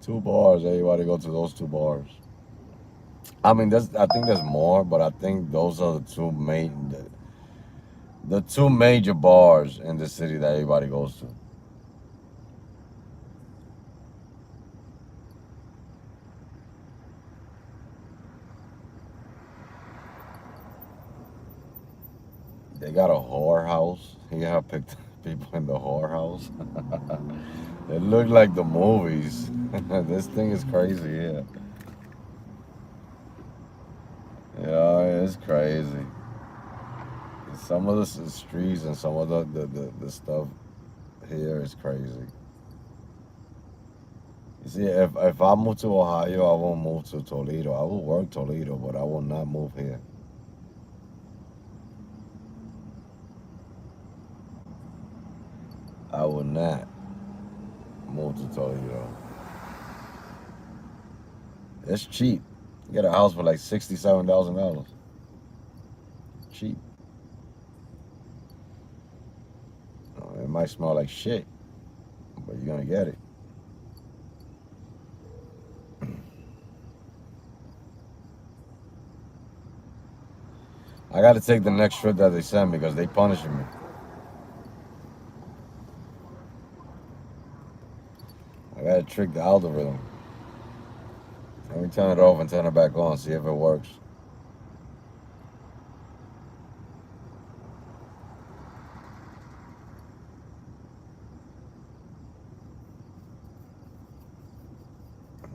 [SPEAKER 1] Two bars. Everybody go to those two bars. I mean, I think there's more, but I think those are the two major bars in the city that everybody goes to. They got a whorehouse. He have picked people in the whorehouse. It looked like the movies. This thing is crazy. Yeah, yeah, it's crazy. Some of the streets and some of the stuff here is crazy. You see, if I move to Ohio, I won't move to Toledo. I will work Toledo, but I will not move here. I will not move to Toledo. It's cheap. You get a house for like $67,000. Cheap. It might smell like shit, but you're gonna get it. I got to take the next trip that they send me because they punishing me. I got to trick the algorithm. Let me turn it off and turn it back on, see if it works.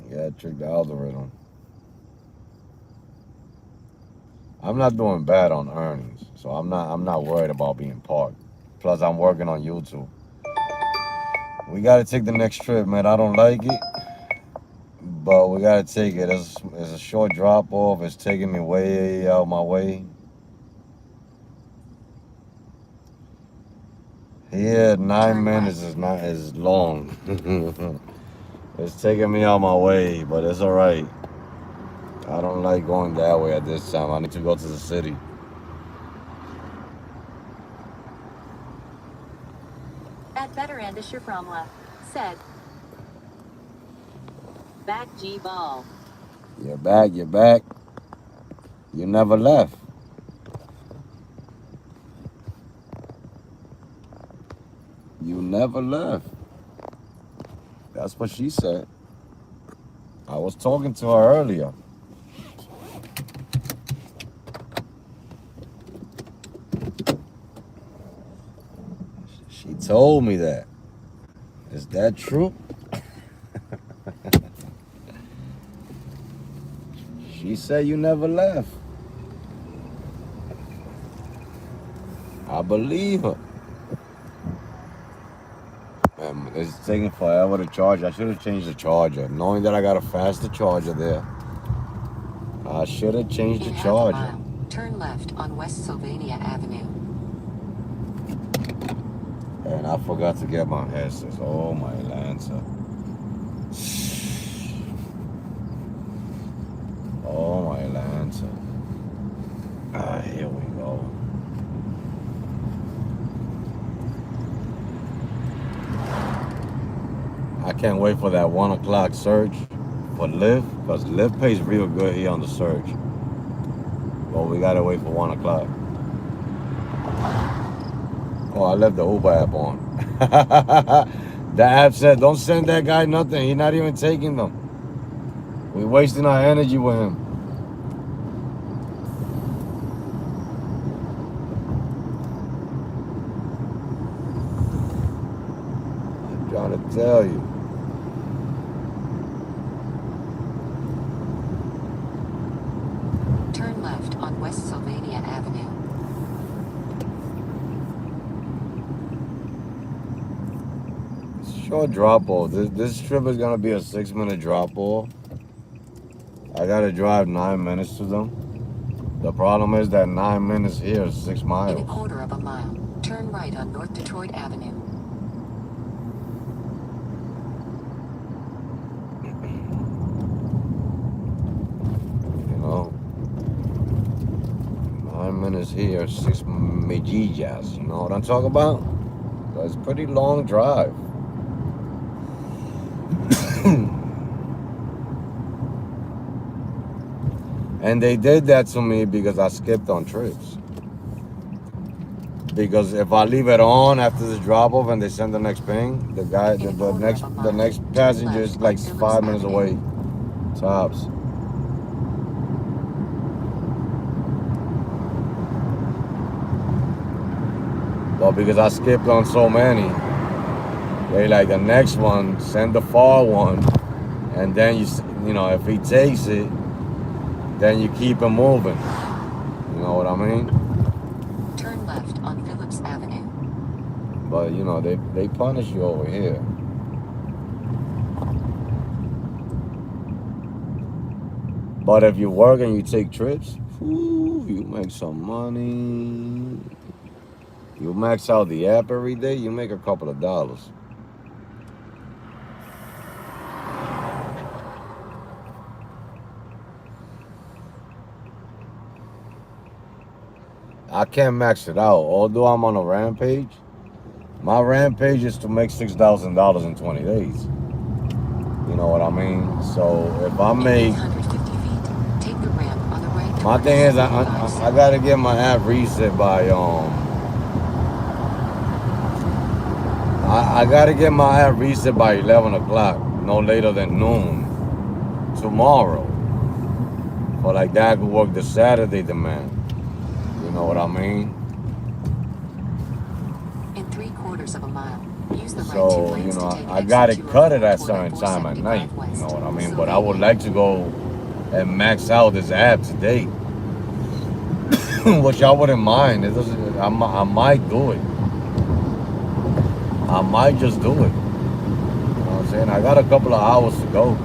[SPEAKER 1] You got to trick the algorithm. I'm not doing bad on earnings, so I'm not worried about being parked. Plus, I'm working on YouTube. We got to take the next trip, man. I don't like it, but we got to take it. It's a short drop off. It's taking me way out my way. Here, 9 minutes is not as long. It's taking me out my way, but it's all right. I don't like going that way at this time. I need to go to the city.
[SPEAKER 2] At Better and Fromla said, back G ball.
[SPEAKER 1] You're back. You're back. You never left. You never left. That's what she said. I was talking to her earlier. She told me that. Is that true? She said you never left. I believe her. Man, it's taking forever to charge. I should have changed the charger. Knowing that I got a faster charger there, I should have changed the
[SPEAKER 2] In half a
[SPEAKER 1] charger.
[SPEAKER 2] mile, turn left on West Sylvania Avenue.
[SPEAKER 1] And I forgot to get my headsets. Oh, my Lancer. Oh, my Lancer. Ah, here we go. I can't wait for that 1 o'clock surge for Lyft, because Lyft pays real good here on the surge. But we gotta wait for 1 o'clock. Oh, I left the Uber app on. The app said, don't send that guy nothing. He's not even taking them. We're wasting our energy with him. I'm trying to tell you.
[SPEAKER 2] Turn left on West Sylvania Avenue.
[SPEAKER 1] Short drop off. This trip is gonna be a 6-minute drop off. I gotta drive 9 minutes to them. The problem is that 9 minutes here is 6
[SPEAKER 2] In a
[SPEAKER 1] miles.
[SPEAKER 2] quarter of a mile, turn right on North Detroit Avenue.
[SPEAKER 1] is here, 6 mejillas. You know what I'm talking about? That's a pretty long drive. And they did that to me because I skipped on trips. Because if I leave it on after the drop off and they send the next ping, the guy, the next passenger is like 5 minutes away, tops. But because I skipped on so many, they like the next one, send the far one, and then you know, if he takes it, then you keep him moving. You know what I mean?
[SPEAKER 2] Turn left on Phillips Avenue.
[SPEAKER 1] But you know, they punish you over here. But if you work and you take trips, whoo, you make some money. You max out the app every day, you make a couple of dollars. I can't max it out. Although I'm on a rampage, my rampage is to make $6,000 in 20 days. You know what I mean? So if I make,
[SPEAKER 2] 850 feet, take the ramp on the right.
[SPEAKER 1] my thing is I gotta get my app reset by I gotta get my app reset by 11 o'clock, no later than noon tomorrow. But like that, I could work the Saturday demand. You know what I mean?
[SPEAKER 2] In 3/4 of a mile, use the right two
[SPEAKER 1] So,
[SPEAKER 2] lanes
[SPEAKER 1] you know,
[SPEAKER 2] to take
[SPEAKER 1] I gotta
[SPEAKER 2] exit
[SPEAKER 1] cut it
[SPEAKER 2] 204
[SPEAKER 1] at certain time at night.
[SPEAKER 2] 475
[SPEAKER 1] You know
[SPEAKER 2] west.
[SPEAKER 1] what I mean? But I would like to go and max out this app today. Which I wouldn't mind. It doesn't, I might do it. I might just do it. You know what I'm saying? I got a couple of hours to go.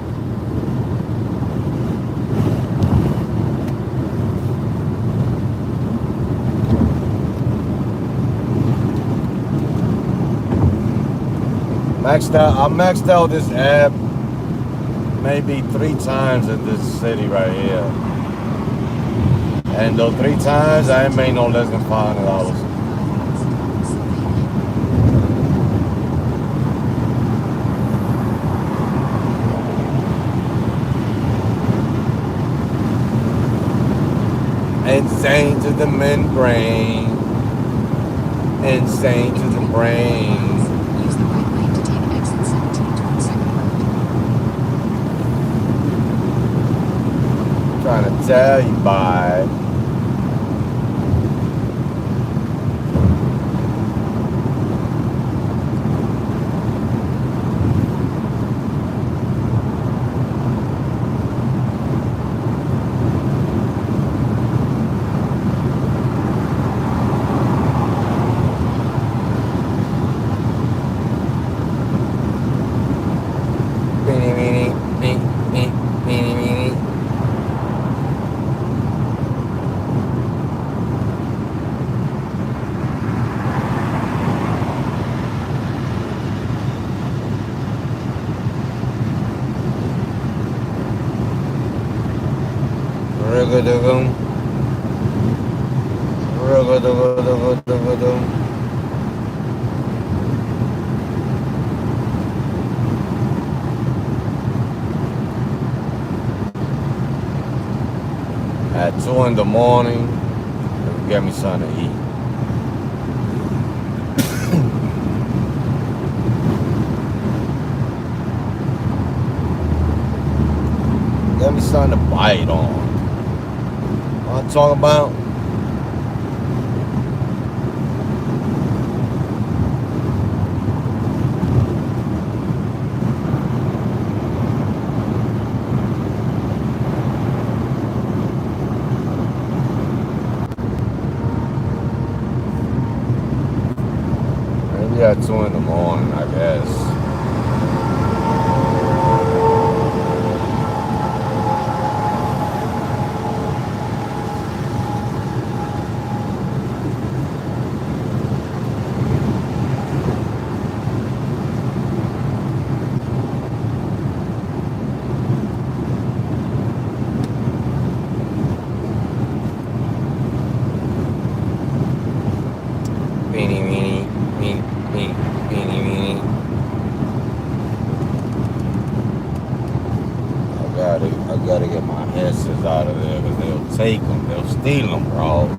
[SPEAKER 1] I maxed out this app maybe 3 times in this city right here. And those 3 times I ain't made no less than $500. Insane to the membrane. Insane to the brain.
[SPEAKER 2] Use the right lane to take exit 17 towards Second Road.
[SPEAKER 1] Trying to tell you, bye. Rugga-dugum. Rugga-dugga-dugga-dugga-dum. At 2 in the morning, get me something to eat. Get me something to bite on. What I'm talking about? Maybe at 2 in the morning, I guess. gotta get my headsets out of there because they'll take them. They'll steal them, bro.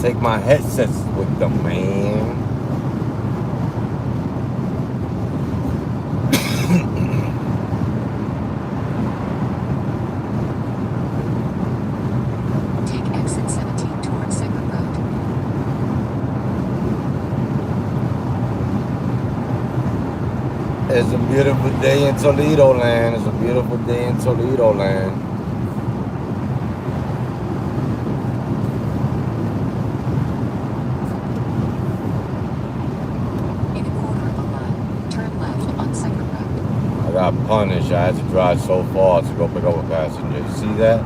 [SPEAKER 1] Take my headsets with them, man.
[SPEAKER 2] Take exit 17 towards Second Road.
[SPEAKER 1] It's a beautiful day in Toledo land. It's a beautiful day in Toledo land.
[SPEAKER 2] In a quarter of a mile, turn left on Second Road.
[SPEAKER 1] I got punished. I had to drive so far to go pick up a passenger. You see that?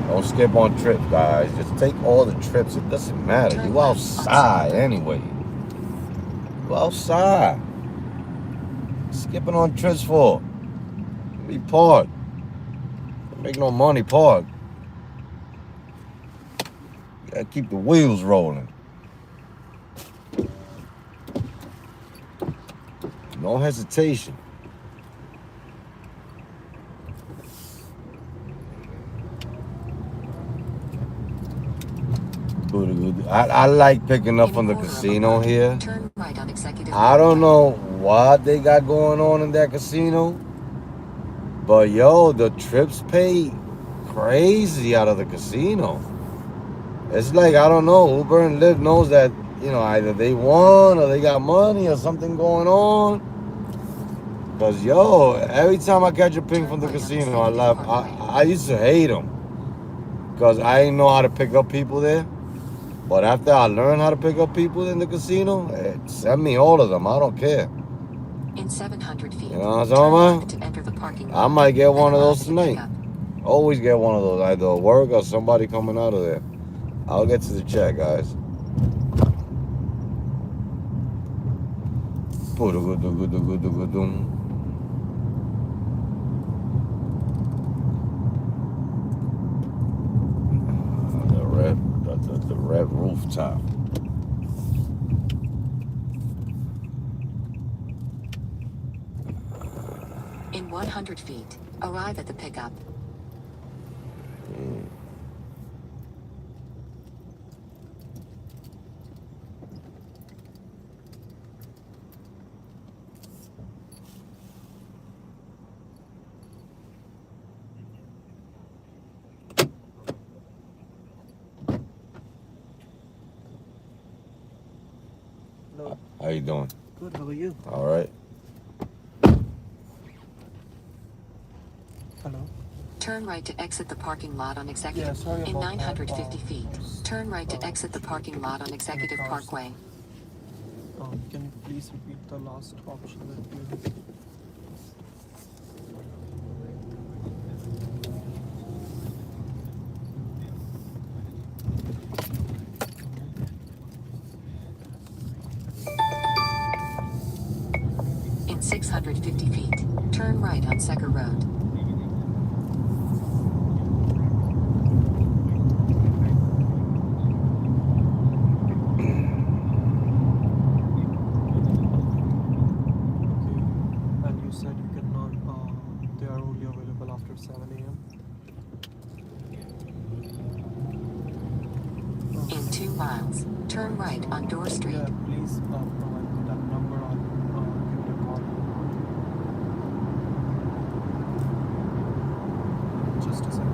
[SPEAKER 1] Don't skip on trips, guys. Just take all the trips. It doesn't matter. You outside anyway. You outside. Skipping on trips for? Be parked. Don't make no money parked. You gotta keep the wheels rolling. No hesitation. I like picking up from the casino here.
[SPEAKER 2] Turn right on Executive
[SPEAKER 1] I don't know
[SPEAKER 2] Parkway.
[SPEAKER 1] what they got going on in that casino, but yo, the trips pay crazy out of the casino. It's like, I don't know, Uber and Lyft knows that, you know, either they won or they got money or something going on. Cause yo, every time I catch a ping from the casino, I laugh. I used to hate them because I didn't know how to pick up people there. But after I learned how to pick up people in the casino, send me all of them. I don't care.
[SPEAKER 2] In 700 feet,
[SPEAKER 1] You know what I'm
[SPEAKER 2] turn
[SPEAKER 1] talking
[SPEAKER 2] left
[SPEAKER 1] about?
[SPEAKER 2] to enter the parking lot.
[SPEAKER 1] I might get
[SPEAKER 2] then
[SPEAKER 1] one of those
[SPEAKER 2] left to pick
[SPEAKER 1] tonight.
[SPEAKER 2] up.
[SPEAKER 1] Always get one of those, either at work or somebody coming out of there. I'll get to the check, guys. The red rooftop.
[SPEAKER 2] In 100 feet, arrive at the pickup.
[SPEAKER 4] Hello.
[SPEAKER 1] How you doing?
[SPEAKER 4] Good, how are you?
[SPEAKER 1] All right.
[SPEAKER 4] Hello.
[SPEAKER 2] Turn right to exit the parking lot on Executive.
[SPEAKER 4] Yeah, sorry
[SPEAKER 2] In
[SPEAKER 4] about
[SPEAKER 2] 950
[SPEAKER 4] that.
[SPEAKER 2] feet, turn right to exit the parking lot on Executive
[SPEAKER 4] cars.
[SPEAKER 2] Parkway.
[SPEAKER 4] Can you please repeat the last option that you...
[SPEAKER 2] In 650 feet, turn right on Secker Road.
[SPEAKER 4] And you said you cannot, they are only available after 7 a.m.
[SPEAKER 2] In 2 miles, turn right on Door Street.
[SPEAKER 4] Yeah, please provide me that number. I'll give it a call. Just a second.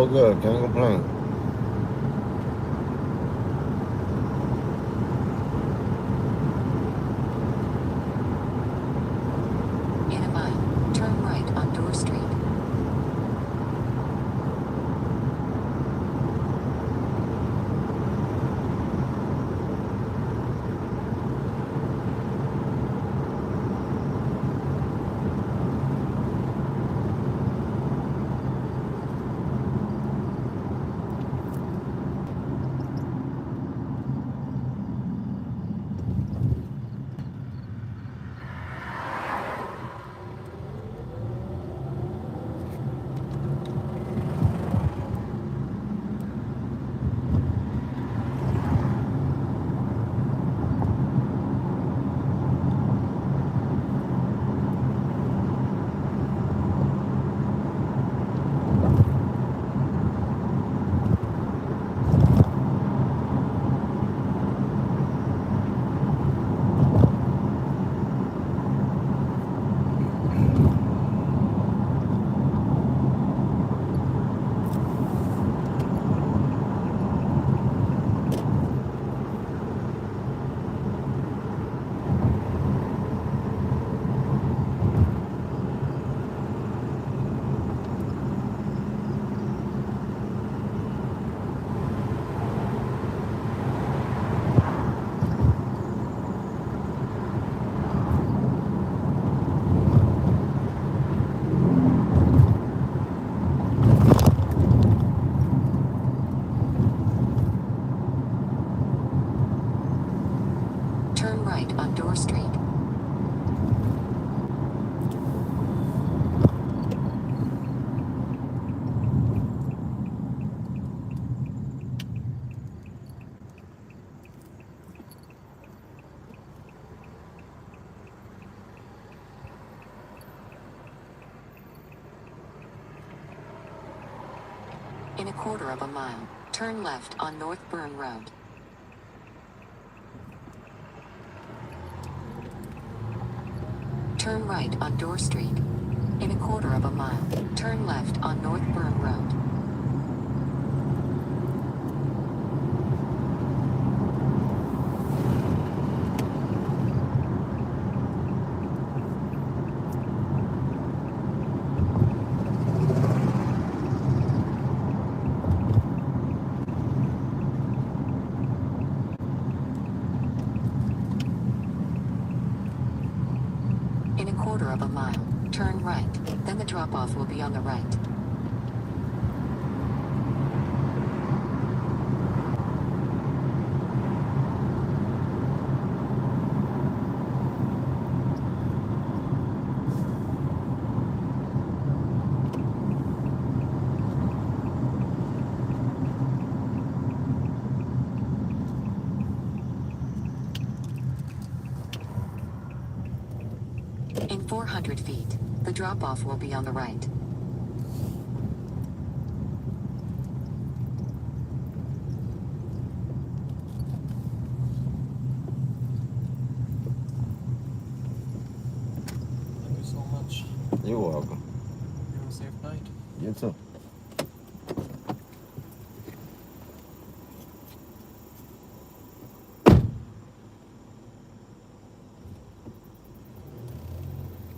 [SPEAKER 1] all good. Can't complain.
[SPEAKER 2] In a mile, turn right on Door Street. Turn right on Door Street. In a quarter of a mile, turn left on North Burn Road. Turn right on Door Street. In a quarter of a mile, turn left on North Burn Road. In a quarter of a mile, turn right, then the drop-off will be on the right. In 400 feet, the drop-off will be on the right.
[SPEAKER 4] Thank you so much.
[SPEAKER 1] You're welcome.
[SPEAKER 4] You have a safe night.
[SPEAKER 1] You too.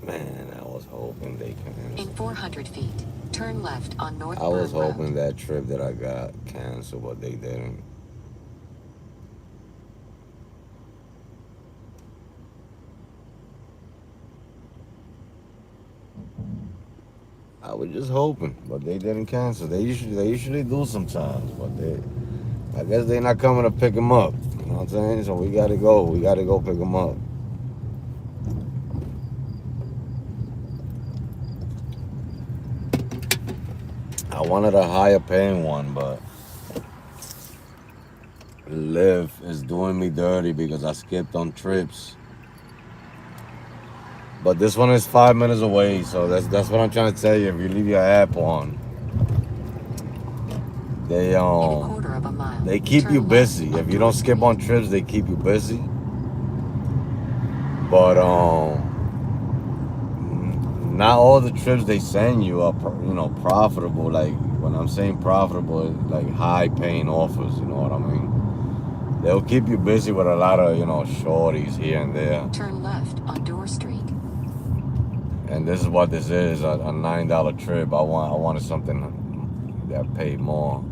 [SPEAKER 1] Man, I was hoping they
[SPEAKER 2] In
[SPEAKER 1] canceled.
[SPEAKER 2] 400 feet, turn left on North
[SPEAKER 1] I was
[SPEAKER 2] Burn Road.
[SPEAKER 1] hoping that trip that I got canceled, but they didn't. I was just hoping, but they didn't cancel. They usually do sometimes, but I guess they're not coming to pick them up. You know what I'm saying? So we gotta go. We gotta go pick them up. I wanted a higher paying one, but Lyft is doing me dirty because I skipped on trips. But this one is 5 minutes away, so that's what I'm trying to tell you. If you leave your app on, they
[SPEAKER 2] In a quarter of a mile,
[SPEAKER 1] they keep
[SPEAKER 2] turn
[SPEAKER 1] you
[SPEAKER 2] left
[SPEAKER 1] busy.
[SPEAKER 2] on
[SPEAKER 1] If you
[SPEAKER 2] Door
[SPEAKER 1] don't skip
[SPEAKER 2] Street.
[SPEAKER 1] on trips, they keep you busy. But not all the trips they send you are profitable. Like When I'm saying profitable, like high paying offers, you know what I mean? They'll keep you busy with a lot of, shorties here and there.
[SPEAKER 2] Turn left on Door Street.
[SPEAKER 1] And this is what this is, a $9 trip. I wanted something that paid more.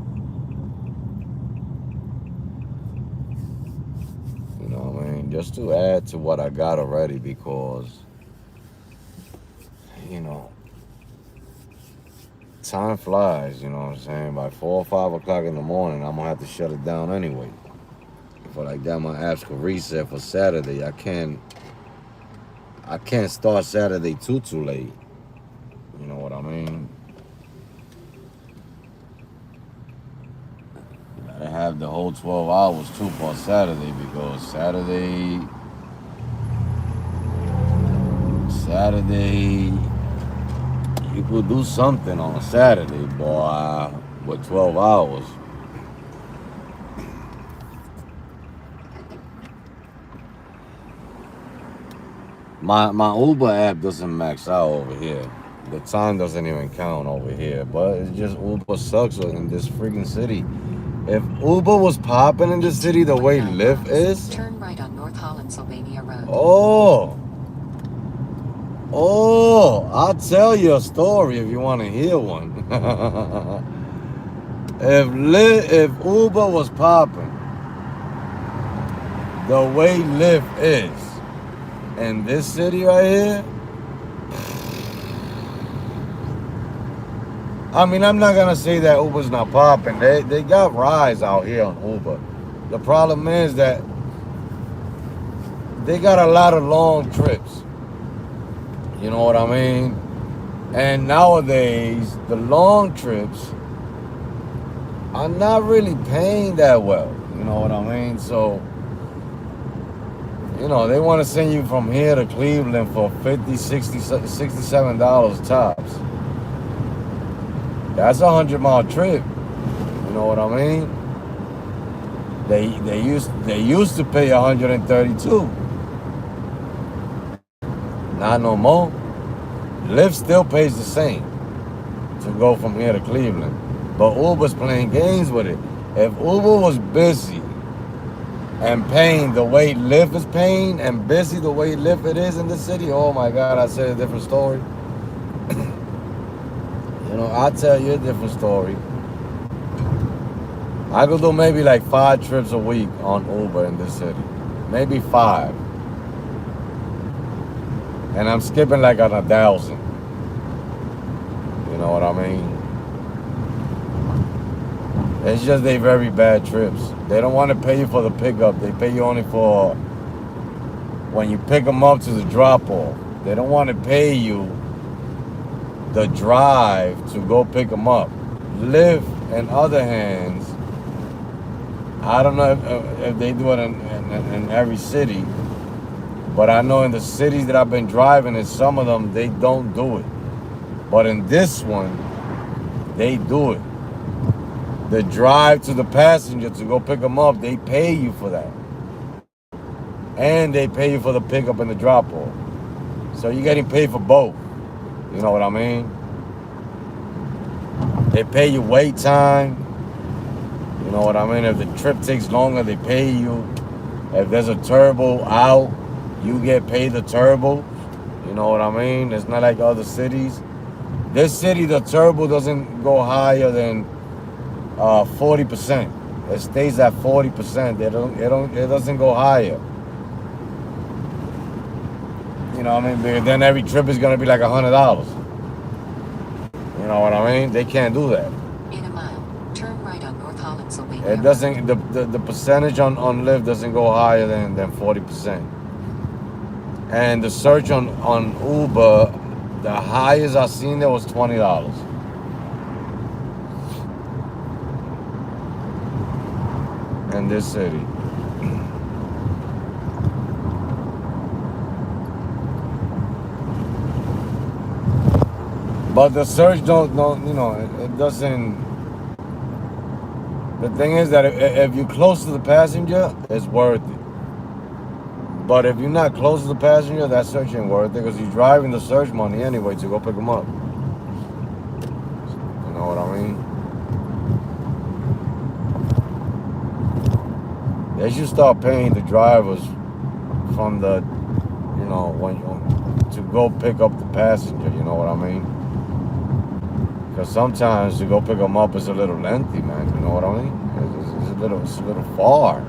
[SPEAKER 1] You know what I mean? Just to add to what I got already, because, time flies, you know what I'm saying? By 4 or 5 o'clock in the morning, I'm gonna have to shut it down anyway. If like that, my apps could reset for Saturday. I can't start Saturday too late. You know what I mean? I have the whole 12 hours too for Saturday, because Saturday, you could do something on a Saturday, boy, with 12 hours. My Uber app doesn't max out over here. The time doesn't even count over here. But it's just Uber sucks in this freaking city. If Uber was popping in this city the way Lyft is,
[SPEAKER 2] turn right on North Holland, Sylvania Road.
[SPEAKER 1] I'll tell you a story if you want to hear one. If Uber was popping the way Lyft is in this city right here, I mean, I'm not gonna say that Uber's not popping. They got rides out here on Uber. The problem is that they got a lot of long trips. You know what I mean? And nowadays, the long trips are not really paying that well. You know what I mean? So, they want to send you from here to Cleveland for $50, $60, $67 tops. That's a 100-mile trip. You know what I mean? They used to pay 132. Not no more. Lyft still pays the same to go from here to Cleveland, but Uber's playing games with it. If Uber was busy and paying the way Lyft is paying, and busy the way Lyft it is in the city, oh my God, I said a different story. I'll tell you a different story. I could do maybe like 5 trips a week on Uber in this city. Maybe 5. And I'm skipping like on 1,000. You know what I mean? It's just they very bad trips. They don't want to pay you for the pickup. They pay you only for when you pick them up to the drop-off. They don't want to pay you the drive to go pick them up. Lyft, in other hands, I don't know if they do it in every city, but I know in the cities that I've been driving, in some of them, they don't do it. But in this one, they do it. The drive to the passenger to go pick them up, they pay you for that. And they pay you for the pickup and the drop-off. So you're getting paid for both. You know what I mean? They pay you wait time. You know what I mean? If the trip takes longer, they pay you. If there's a turbo out, you get paid the turbo. You know what I mean? It's not like other cities. This city, the turbo doesn't go higher than 40%. It stays at 40%. It doesn't go higher. You know what I mean? Because then every trip is gonna be like $100. You know what I mean? They can't do that.
[SPEAKER 2] In a mile, turn right on North Holland, Sylvania.
[SPEAKER 1] It doesn't. The percentage on Lyft doesn't go higher than 40%. And the search on Uber, the highest I seen there was $20 in this city. But the search don't it doesn't. The thing is that if you're close to the passenger, it's worth it. But if you're not close to the passenger, that search ain't worth it, because you're driving the search money anyway to go pick them up. You know what I mean? They should start paying the drivers from the, when to go pick up the passenger. You know what I mean? Because sometimes to go pick them up is a little lengthy, man. You know what I mean? It's a little far.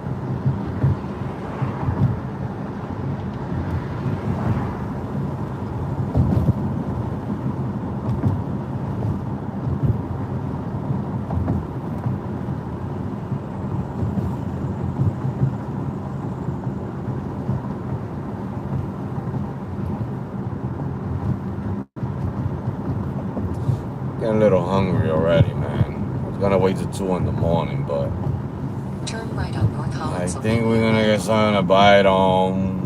[SPEAKER 1] Getting a little hungry already, man. I was gonna wait till 2 in the morning, but
[SPEAKER 2] Turn right on North
[SPEAKER 1] I
[SPEAKER 2] Holland.
[SPEAKER 1] think we're gonna get something to bite on.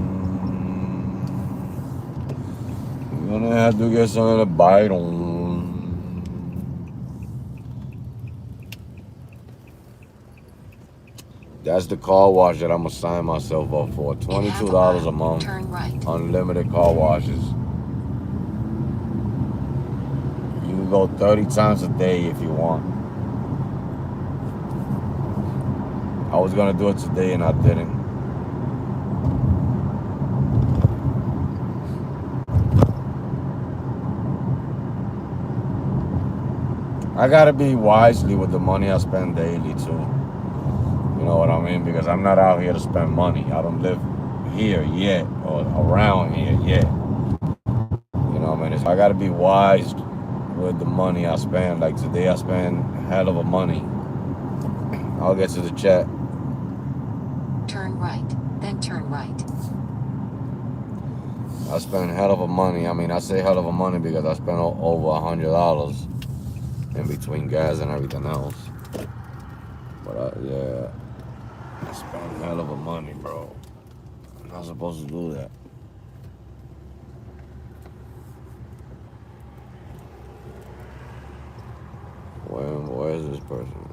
[SPEAKER 1] We're gonna have to get something to bite on. That's the car wash that I'm gonna sign myself up for. $22 a month.
[SPEAKER 2] Turn right.
[SPEAKER 1] Unlimited car washes. You can go 30 times a day if you want. I was gonna do it today and I didn't. I gotta be wisely with the money I spend daily too. You know what I mean? Because I'm not out here to spend money. I don't live here yet or around here yet. You know what I mean? So I gotta be wise with the money I spend. Like today I spend hell of a money. I'll get to the chat.
[SPEAKER 2] Turn right, then turn right.
[SPEAKER 1] I spend hell of a money. I mean, I say hell of a money because I spent over $100 in between gas and everything else. But yeah, I spend hell of a money, bro. I'm not supposed to do that. Where is this person?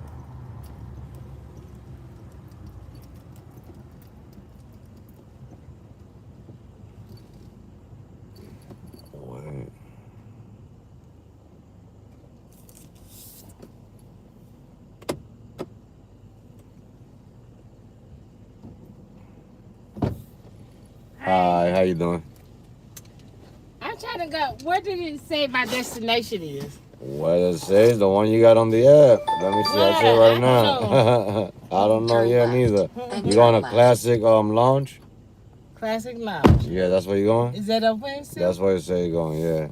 [SPEAKER 1] Wait. Hi, how you doing?
[SPEAKER 3] I'm trying to go. Where did it say my destination is?
[SPEAKER 1] What it says, the one you got on the app. Let me see. I'll say right now. I don't know yet neither. You going to Classic Lounge?
[SPEAKER 3] Classic Lounge.
[SPEAKER 1] Yeah, that's where you going?
[SPEAKER 3] Is that open?
[SPEAKER 1] That's where it say you going, yeah.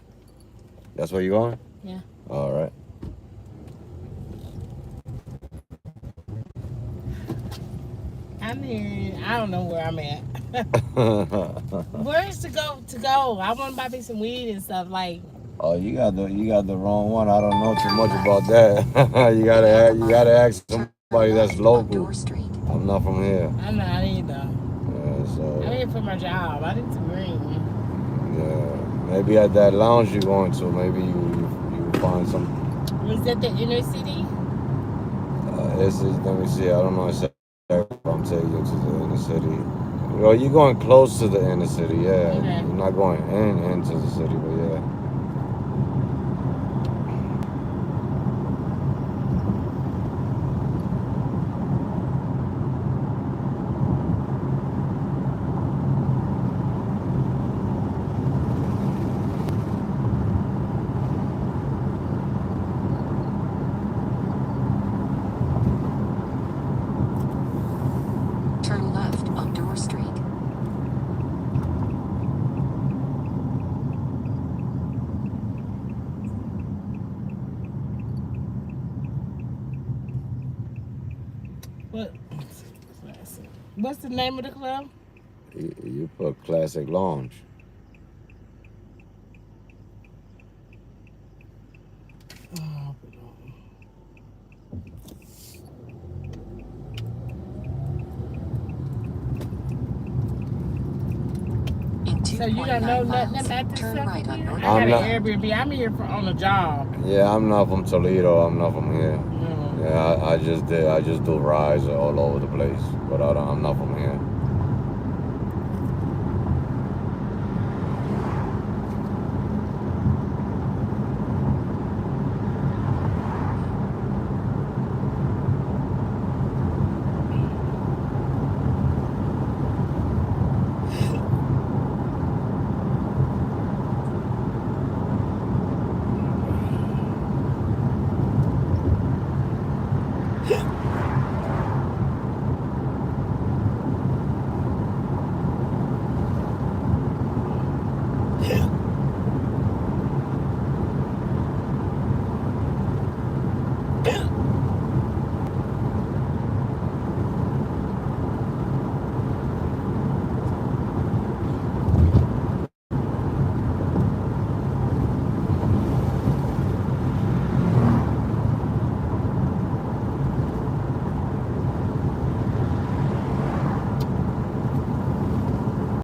[SPEAKER 1] That's where you going?
[SPEAKER 3] Yeah.
[SPEAKER 1] All right.
[SPEAKER 3] I'm in. I don't know where I'm at. Where's to go? I want to buy me some weed and stuff. Like.
[SPEAKER 1] Oh, you got the wrong one. I don't know too much about that. you gotta ask somebody that's local. I'm not from here.
[SPEAKER 3] I'm not either.
[SPEAKER 1] Yeah, so.
[SPEAKER 3] I'm here for my job. I need some green.
[SPEAKER 1] Yeah, maybe at that lounge you're going to, maybe you find some.
[SPEAKER 3] Was that the inner city?
[SPEAKER 1] Let me see. I don't know if I'm taking you to the inner city. Well, you're going close to the inner city, yeah.
[SPEAKER 3] Okay.
[SPEAKER 1] You're not going into the city, but yeah.
[SPEAKER 2] Turn left on Door Street.
[SPEAKER 3] What's the name of the club?
[SPEAKER 1] You put Classic Lounge.
[SPEAKER 3] Oh, so you don't know nothing about this stuff?
[SPEAKER 2] Right on
[SPEAKER 3] I got an Airbnb. I'm here on a job.
[SPEAKER 1] Yeah, I'm not from Toledo. I'm not from here.
[SPEAKER 3] No.
[SPEAKER 1] Yeah, I just do rides all over the place, but I'm not from here.